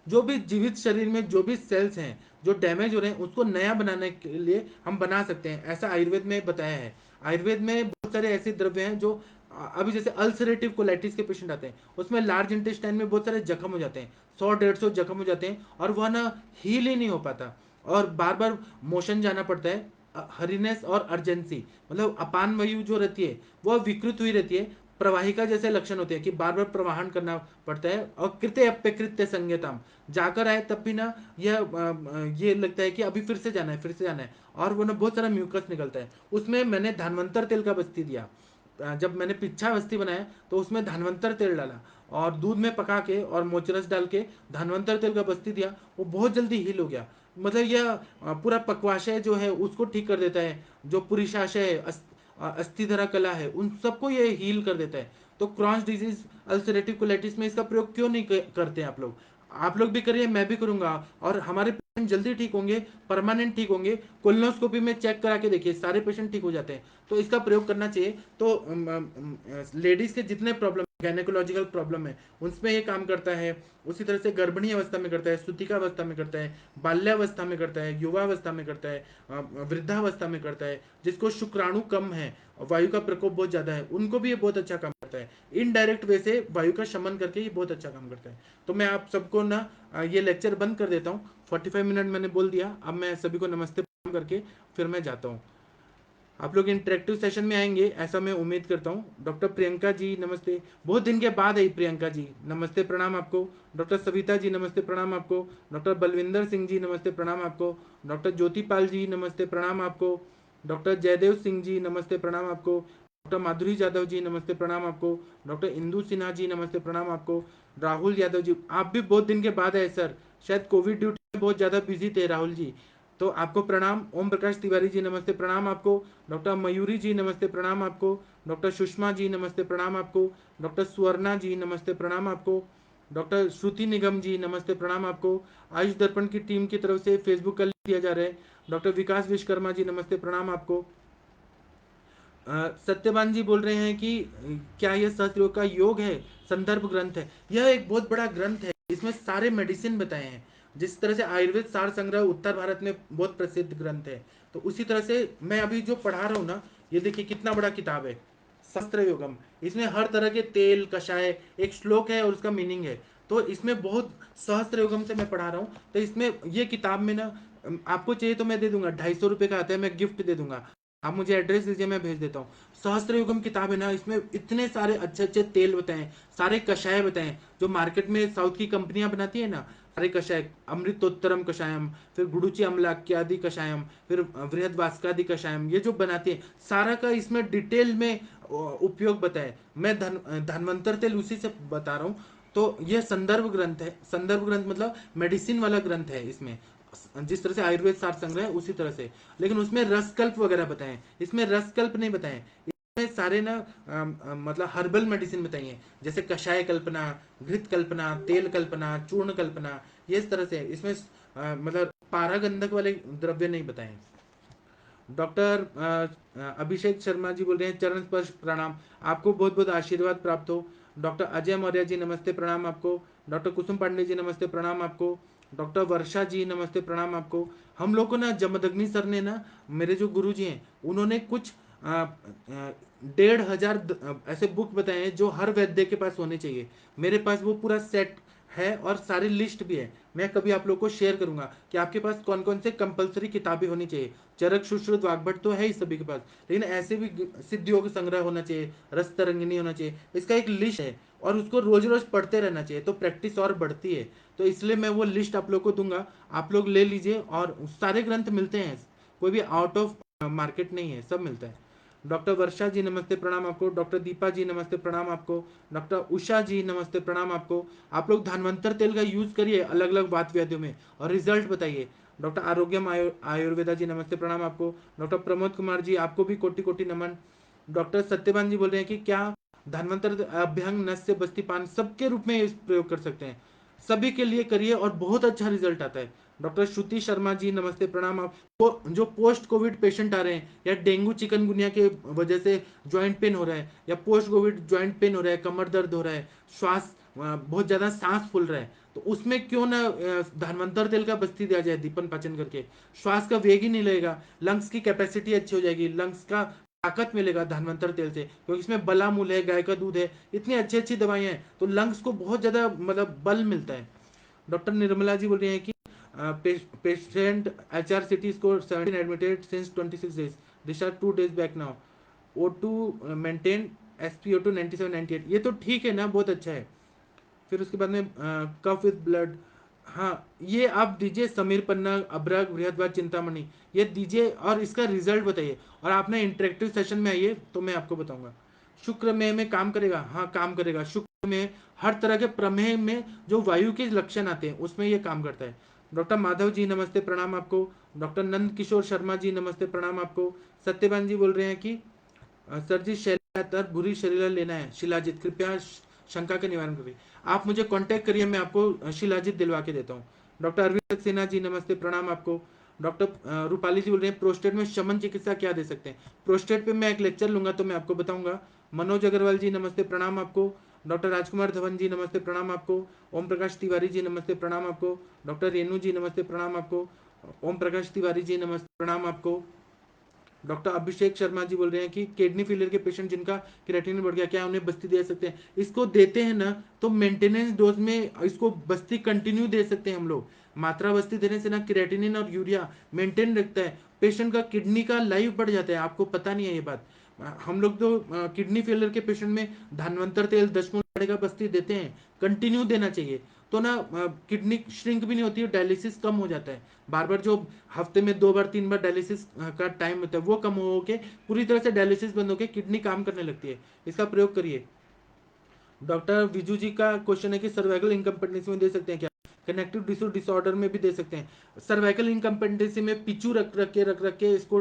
जो भी जीवित शरीर में जो भी सेल्स हैं जो डैमेज हो रहे हैं उसको नया बनाने के लिए हम बना सकते हैं, ऐसा आयुर्वेद में बताया है। आयुर्वेद में बहुत सारे ऐसे द्रव्य हैं जो अभी जैसे अल्सरेटिव कोलाइटिस के पेशेंट आते हैं उसमें लार्ज इंटेस्टाइन में बहुत सारे जख्म हो जाते हैं, 100-150 जख्म हो जाते हैं और वह ना हील ही नहीं हो पाता और बार बार मोशन जाना पड़ता है। हरीनेस और अर्जेंसी, मतलब अपान वायु जो रहती है वह विकृत हुई रहती है, प्रवाहिका जैसे लक्षण होते हैं कि बार बार प्रवाहन करना पड़ता है, और कृत्य अप्यकृत्य संज्ञताम, जाकर आए तब भी ना ये लगता है कि अभी फिर से जाना है, फिर से जाना है, और वो ना बहुत सारा म्यूकस निकलता है। उसमें मैंने धानवंतर तेल का बस्ती दिया, जब मैंने पिच्छा बस्ती बनाया तो उसमें धानवंतर तेल डाला और दूध में पका के और मोचरस डाल के धानवंतर तेल का बस्ती दिया, वो बहुत जल्दी हील हो गया। मतलब यह पूरा पक्वाशय जो है उसको ठीक कर देता है, जो पुरुषाशय है, अस्थिधरा कला है, उन सबको ये हील कर देता है। तो क्रॉन्स डिजीज, अल्सरेटिव कोलाइटिस में इसका प्रयोग क्यों नहीं करते आप लोग? आप लोग भी करिए, मैं भी करूंगा, और हमारे जल्दी ठीक होंगे, परमानेंट ठीक होंगे। कोलोनोस्कोपी में चेक करा के देखिए, सारे पेशेंट ठीक हो जाते हैं। तो इसका प्रयोग करना चाहिए। तो लेडीज के जितने प्रॉब्लम, गायनेकोलॉजिकल प्रॉब्लम है, उसमें ये काम करता है। उसी तरह से गर्भिणी अवस्था में करता है, सुतिका अवस्था में करता है, बाल्यावस्था में करता है, युवावस्था में करता है, वृद्धावस्था में करता है। जिसको शुक्राणु कम है, वायु का प्रकोप बहुत ज्यादा है, उनको भी ये बहुत अच्छा काम करता है। इनडायरेक्ट वे से वायु का शमन करके ये बहुत अच्छा काम करता है। तो मैं आप सबको ना ये लेक्चर बंद कर देता हूँ। 45 मिनट मैंने बोल दिया। अब मैं सभी को नमस्ते प्रणाम करके फिर मैं जाता हूँ। आप लोग इंटरेक्टिव सेशन में आएंगे ऐसा मैं उम्मीद करता हूँ। डॉक्टर प्रियंका जी नमस्ते, बहुत दिन के बाद आई प्रियंका जी, नमस्ते प्रणाम आपको। डॉक्टर सविता जी नमस्ते प्रणाम आपको। डॉक्टर बलविंदर सिंह जी नमस्ते प्रणाम आपको। डॉक्टर ज्योतिपाल जी नमस्ते प्रणाम आपको। डॉक्टर जयदेव सिंह जी नमस्ते प्रणाम आपको। डॉक्टर माधुरी यादव जी नमस्ते प्रणाम आपको। डॉक्टर इंदु सिन्हा जी नमस्ते प्रणाम आपको। राहुल यादव जी, आप भी बहुत दिन के बाद आए सर, शायद कोविड ड्यूटी में बहुत ज़्यादा बिजी थे राहुल जी, तो आपको प्रणाम। ओम प्रकाश तिवारी जी नमस्ते प्रणाम आपको। डॉक्टर मयूरी जी नमस्ते प्रणाम आपको। डॉक्टर सुषमा जी नमस्ते प्रणाम आपको। डॉक्टर स्वर्णा जी नमस्ते प्रणाम आपको। डॉक्टर श्रुति निगम जी नमस्ते प्रणाम आपको। आयुष दर्पण की टीम की तरफ से फेसबुक का लिंक दिया जा रहा है। डॉक्टर विकास विश्वकर्मा जी नमस्ते प्रणाम आपको। सत्यवान जी बोल रहे हैं कि क्या यह सहस्त्र का योग है, संदर्भ ग्रंथ है। यह एक बहुत बड़ा ग्रंथ है, इसमें सारे मेडिसिन बताए हैं। जिस तरह से आयुर्वेद सार संग्रह उत्तर भारत में बहुत प्रसिद्ध ग्रंथ है, तो उसी तरह से मैं अभी जो पढ़ा रहा हूँ ना, ये देखिए कितना बड़ा किताब है, शस्त्र योगम। इसमें हर तरह के तेल कषाय, एक श्लोक है और उसका मीनिंग है। तो इसमें बहुत सहस्त्र योगम से मैं पढ़ा रहा हूँ। तो इसमें ये किताब में ना, आपको चाहिए तो मैं दे दूंगा, 250 रुपये का आता है, मैं गिफ्ट दे दूंगा। आप मुझे एड्रेस दीजिए, मैं भेज देता हूँ। सहस्त्र युगम किताब है ना, इसमें इतने सारे अच्छे अच्छे तेल बताएं, सारे कषाय बताएं जो मार्केट में साउथ की कंपनियां बनाती है ना, सारे कषाय, अमृतोत्तरम कषायम, फिर गुडुचि अम्लाक्यादि कषायम, फिर बृहद वास्कादि कषायम, ये जो बनाती है सारा का इसमें डिटेल में उपयोग बताए। मैं धन्वंतर तेल उसी से बता रहा हूँ। तो यह संदर्भ ग्रंथ है, संदर्भ ग्रंथ मतलब मेडिसिन वाला ग्रंथ है। इसमें जिस तरह से आयुर्वेद सार संग्रह है उसी तरह से, लेकिन उसमें रसकल्प वगैरह बताएं, इसमें रसकल्प नहीं बताएं। इसमें सारे ना मतलब हर्बल मेडिसिन बताइए, जैसे कषाय कल्पना, घृत कल्पना, तेल कल्पना, चूर्ण कल्पना, ये इस तरह से। इसमें मतलब पारागंधक वाले द्रव्य नहीं बताए। डॉक्टर अभिषेक शर्मा जी बोल रहे हैं चरण स्पर्श प्रणाम, आपको बहुत बहुत आशीर्वाद प्राप्त हो। डॉक्टर अजय मौर्य जी नमस्ते प्रणाम आपको। डॉक्टर कुसुम पांडे जी नमस्ते प्रणाम आपको। डॉक्टर वर्षा जी नमस्ते प्रणाम आपको। हम लोग को ना जमदग्नि सर ने ना, मेरे जो गुरु जी हैं, उन्होंने कुछ 1,500 ऐसे बुक बताए हैं जो हर वैद्य के पास होने चाहिए। मेरे पास वो पूरा सेट है और सारी लिस्ट भी है। मैं कभी आप लोग को शेयर करूंगा कि आपके पास कौन कौन से कंपलसरी किताबें होनी चाहिए। चरक सुश्रुत वाग्भट तो है ही सभी के पास, लेकिन ऐसे भी सिद्ध योग संग्रह होना चाहिए, रस तरंगिनी होना चाहिए। इसका एक लिस्ट है और उसको रोज रोज पढ़ते रहना चाहिए, तो प्रैक्टिस और बढ़ती है। तो इसलिए मैं वो लिस्ट आप लोग को दूंगा, आप लोग ले लीजिए। और सारे ग्रंथ मिलते हैं, कोई भी आउट ऑफ मार्केट नहीं है, सब मिलता है। डॉक्टर वर्षा जी नमस्ते प्रणाम आपको। डॉक्टर दीपा जी नमस्ते प्रणाम आपको। डॉक्टर उषा जी नमस्ते प्रणाम आपको। आप लोग धन्वंतर तेल का यूज करिए अलग अलग बात व्याधियों में और रिजल्ट बताइए। डॉक्टर आरोग्यम आयुर्वेदा जी नमस्ते प्रणाम आपको। डॉक्टर प्रमोद कुमार जी, आपको भी कोटि कोटि नमन। डॉक्टर सत्यवान जी बोल रहे हैं कि क्या धन्वंतर अभ्यंग नस्य बस्ती पान सबके रूप में इस प्रयोग कर सकते हैं, सभी के लिए करिए और बहुत अच्छा रिजल्ट आता है। डॉक्टर श्रुति शर्मा जी नमस्ते प्रणाम आप। जो पोस्ट कोविड पेशेंट आ रहे हैं, या डेंगू चिकनगुनिया के वजह से ज्वाइंट पेन हो रहा है, या पोस्ट कोविड ज्वाइंट पेन हो रहा है, कमर दर्द हो रहा है, श्वास बहुत ज्यादा सांस फूल रहा है, तो उसमें क्यों ना धन्वंतर तेल का बस्ती दिया जाए दीपन पाचन करके। श्वास का वेग ही नहीं लगेगा, लंग्स की कैपेसिटी अच्छी हो जाएगी, लंग्स का ताकत मिलेगा धन्वंतर तेल से, क्योंकि इसमें बलामूल है, गाय का दूध है, इतनी अच्छी अच्छी दवाइयां हैं, तो लंग्स को बहुत ज्यादा मतलब बल मिलता है। डॉक्टर निर्मला जी बोल रही हैं कि patient H R CT score 17 admitted since 26 days, discharge 2 days back now, O two maintain SpO2 97-98, ये तो ठीक है ना, बहुत अच्छा है। फिर उसके बाद में कफ विद ब्लड, हाँ ये आप दीजिए, समीर पन्ना, अब्रक, बृहदवाद, चिंतामणि, ये दीजिए और इसका रिजल्ट बताइए। और आप ना इंटरेक्टिव सेशन में आइए तो मैं आपको बताऊंगा। शुक्र में काम करेगा, हाँ काम करेगा। शुक्र में हर तरह के प्रमेह में जो वायु के लक्षण आते हैं उसमें ये काम करता है। डॉक्टर माधव जी नमस्ते प्रणाम आपको। डॉक्टर नंद किशोर शर्मा जी नमस्ते प्रणाम आपको। सत्यवान जी बोल रहे हैं कि सर जी शैला बुरी शरीर लेना है, शिलाजित कृपया शंका का निवारण करिए। आप मुझे कांटेक्ट करिए, मैं आपको शिलाजित दिलवा के देता हूँ। डॉक्टर अरविंद सक्सेना जी नमस्ते प्रणाम आपको। डॉक्टर रूपाली जी बोल रहे हैं प्रोस्टेट में शमन चिकित्सा क्या दे सकते हैं। प्रोस्टेट पे मैं एक लेक्चर लूंगा तो मैं आपको बताऊंगा। मनोज अग्रवाल जी नमस्ते प्रणाम आपको। डॉक्टर राजकुमार धवन जी नमस्ते प्रणाम आपको। ओम प्रकाश तिवारी जी नमस्ते प्रणाम आपको। डॉक्टर रेणु जी नमस्ते प्रणाम आपको। ओम प्रकाश तिवारी जी नमस्ते प्रणाम आपको। डॉक्टर अभिषेक शर्मा जी बोल रहे हैं कि किडनी फेलियर के पेशेंट जिनका क्रिएटिनिन बढ़ गया क्या उन्हें बस्ती दे सकते हैं। इसको देते हैं ना तो मेंटेनेंस डोज में इसको बस्ती कंटिन्यू दे सकते हैं हम लोग। मात्रा बस्ती देने से ना क्रिएटिनिन और यूरिया मेंटेन रखता है, पेशेंट का किडनी का लाइफ बढ़ जाता है। आपको पता नहीं है ये बात। हम लोग तो किडनी फेलियर के पेशेंट में धानवंतर तेल 10 का बस्ती देते हैं, कंटिन्यू देना चाहिए। तो ना किडनी श्रिंक भी नहीं होती है, डायलिसिस कम हो जाता है। बार बार जो हफ्ते में 2 बार 3 बार डायलिसिस का टाइम होता है वो कम हो के पूरी तरह से डायलिसिस बंद होकर किडनी काम करने लगती है। इसका प्रयोग करिए। डॉक्टर विजू जी का क्वेश्चन है कि सर्वाइकल इनकम्पेटेंसी में दे सकते हैं क्या। कनेक्टिव टिश्यू डिसऑर्डर में भी दे सकते हैं। सर्वाइकल इनकम्पेटेंसी में पिचू रख के इसको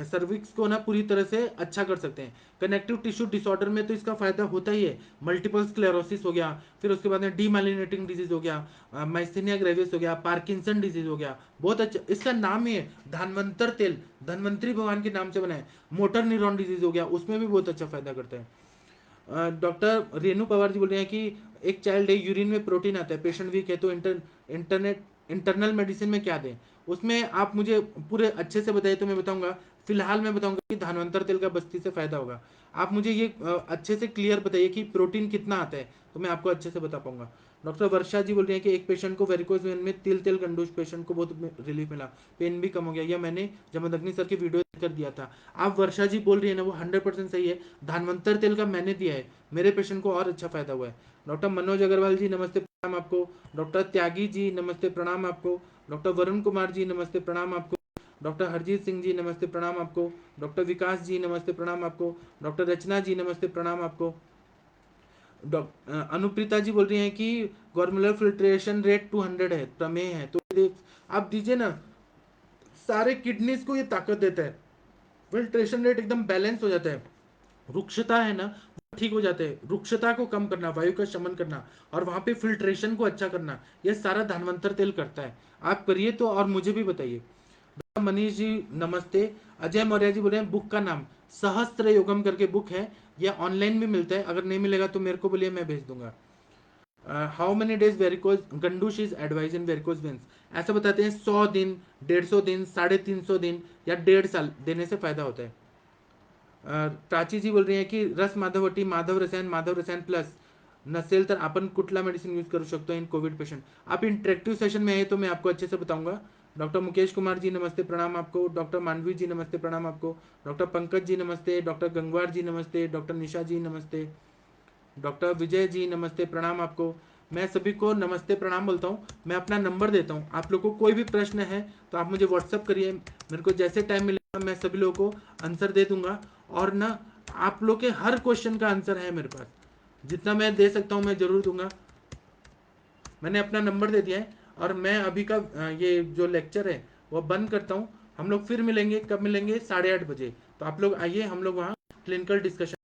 सर्विक्स को ना पूरी तरह से अच्छा कर सकते हैं। कनेक्टिव टिश्यू डिसऑर्डर में तो इसका फायदा होता ही है। मल्टीपल स्क्लेरोसिस हो गया, फिर उसके बाद में डीमाइलिनेटिंग डिजीज हो गया, माइस्थेनिया ग्रेविस हो गया, पार्किंसन डिजीज हो गया। बहुत अच्छा, इसका नाम ही है धनवंतर तेल, धनवंतरी भगवान के नाम से बना है। मोटर न्यूरॉन डिजीज हो गया, उसमें भी बहुत अच्छा फायदा करता है। डॉक्टर रेणु पवार जी बोल रहे हैं कि एक चाइल्ड है, यूरिन में प्रोटीन आता है, पेशेंट वीक है, तो इंटरनल मेडिसिन में क्या दें। उसमें आप मुझे पूरे अच्छे से बताइए तो मैं बताऊंगा। फिलहाल मैं बताऊंगा कि धानवंतर तेल का बस्ती से फायदा होगा। आप मुझे ये अच्छे से क्लियर बताइए कि प्रोटीन कितना आता है तो मैं आपको अच्छे से बता पाऊंगा। डॉक्टर वर्षा जी बोल रही हैं कि एक पेशेंट को वेरिकोज वेन में तिल तेल गंडूज, पेशेंट को बहुत रिलीफ मिला, पेन भी कम हो गया। यह मैंने जमदग्नि सर की वीडियो कर दिया था। आप वर्षा जी बोल रही है ना वो 100% सही है। धानवंतर तेल का मैंने दिया है, मेरे पेशेंट को और अच्छा फायदा हुआ है। डॉक्टर मनोज अग्रवाल जी नमस्ते प्रणाम आपको। डॉक्टर त्यागी जी नमस्ते प्रणाम आपको। डॉक्टर वरुण कुमार जी नमस्ते प्रणाम आपको। डॉक्टर हरजीत सिंह जी नमस्ते प्रणाम आपको। डॉक्टर विकास जी नमस्ते प्रणाम आपको। डॉक्टर रचना जी नमस्ते प्रणाम आपको। अनुप्रीता जी बोल रही हैं कि गॉर्मुलर फिल्ट्रेशन रेट 200 है, प्रमेय है, तो आप दीजिए ना। सारे किडनीज को ये ताकत देता है, फिल्ट्रेशन रेट एकदम बैलेंस हो जाता है। रुक्षता है ना वो ठीक हो जाते हैं। रुक्षता को कम करना, वायु का शमन करना और वहां पे फिल्ट्रेशन को अच्छा करना, ये सारा धनवंतर तेल करता है। आप करिए तो और मुझे भी बताइए। मनीष जी नमस्ते। अजय मौर्य जी बोल रहे हैं बुक का नाम सहस्त्र योगम करके बुक है, ये ऑनलाइन भी मिलता है, अगर नहीं मिलेगा तो मेरे को बोलिए, मैं भेज दूंगा। How many days varicose gandush is advise in varicose veins. ऐसा बताते हैं 100 दिन, 150 दिन, 350 दिन या 1.5 साल देने से फायदा होता है। प्राची जी बोल रही हैं की रस माधवटी, माधव रसायन प्लस नसेल तर आपण कुठला मेडिसिन यूज करू शकतो इन कोविड पेशेंट। आप इंटरेक्टिव सेशन में आए तो मैं आपको अच्छे से बताऊंगा। डॉक्टर मुकेश कुमार जी नमस्ते प्रणाम आपको। डॉक्टर मानवी जी नमस्ते प्रणाम आपको। डॉक्टर पंकज जी नमस्ते। डॉक्टर गंगवार जी नमस्ते। डॉक्टर निशा जी नमस्ते। डॉक्टर विजय जी नमस्ते प्रणाम आपको। मैं सभी को नमस्ते प्रणाम बोलता हूँ। मैं अपना नंबर देता हूँ, आप लोग को कोई भी प्रश्न है तो आप मुझे व्हाट्सअप करिए, मेरे को जैसे टाइम मिलेगा मैं सभी लोगों को आंसर दे दूंगा। और ना आप लोग के हर क्वेश्चन का आंसर है मेरे पास, जितना मैं दे सकता हूँ मैं जरूर दूंगा। मैंने अपना नंबर दे दिया है और मैं अभी का ये जो लेक्चर है वो बंद करता हूँ। हम लोग फिर मिलेंगे, कब मिलेंगे, 8:30 बजे। तो आप लोग आइए, हम लोग वहाँ क्लिनिकल डिस्कशन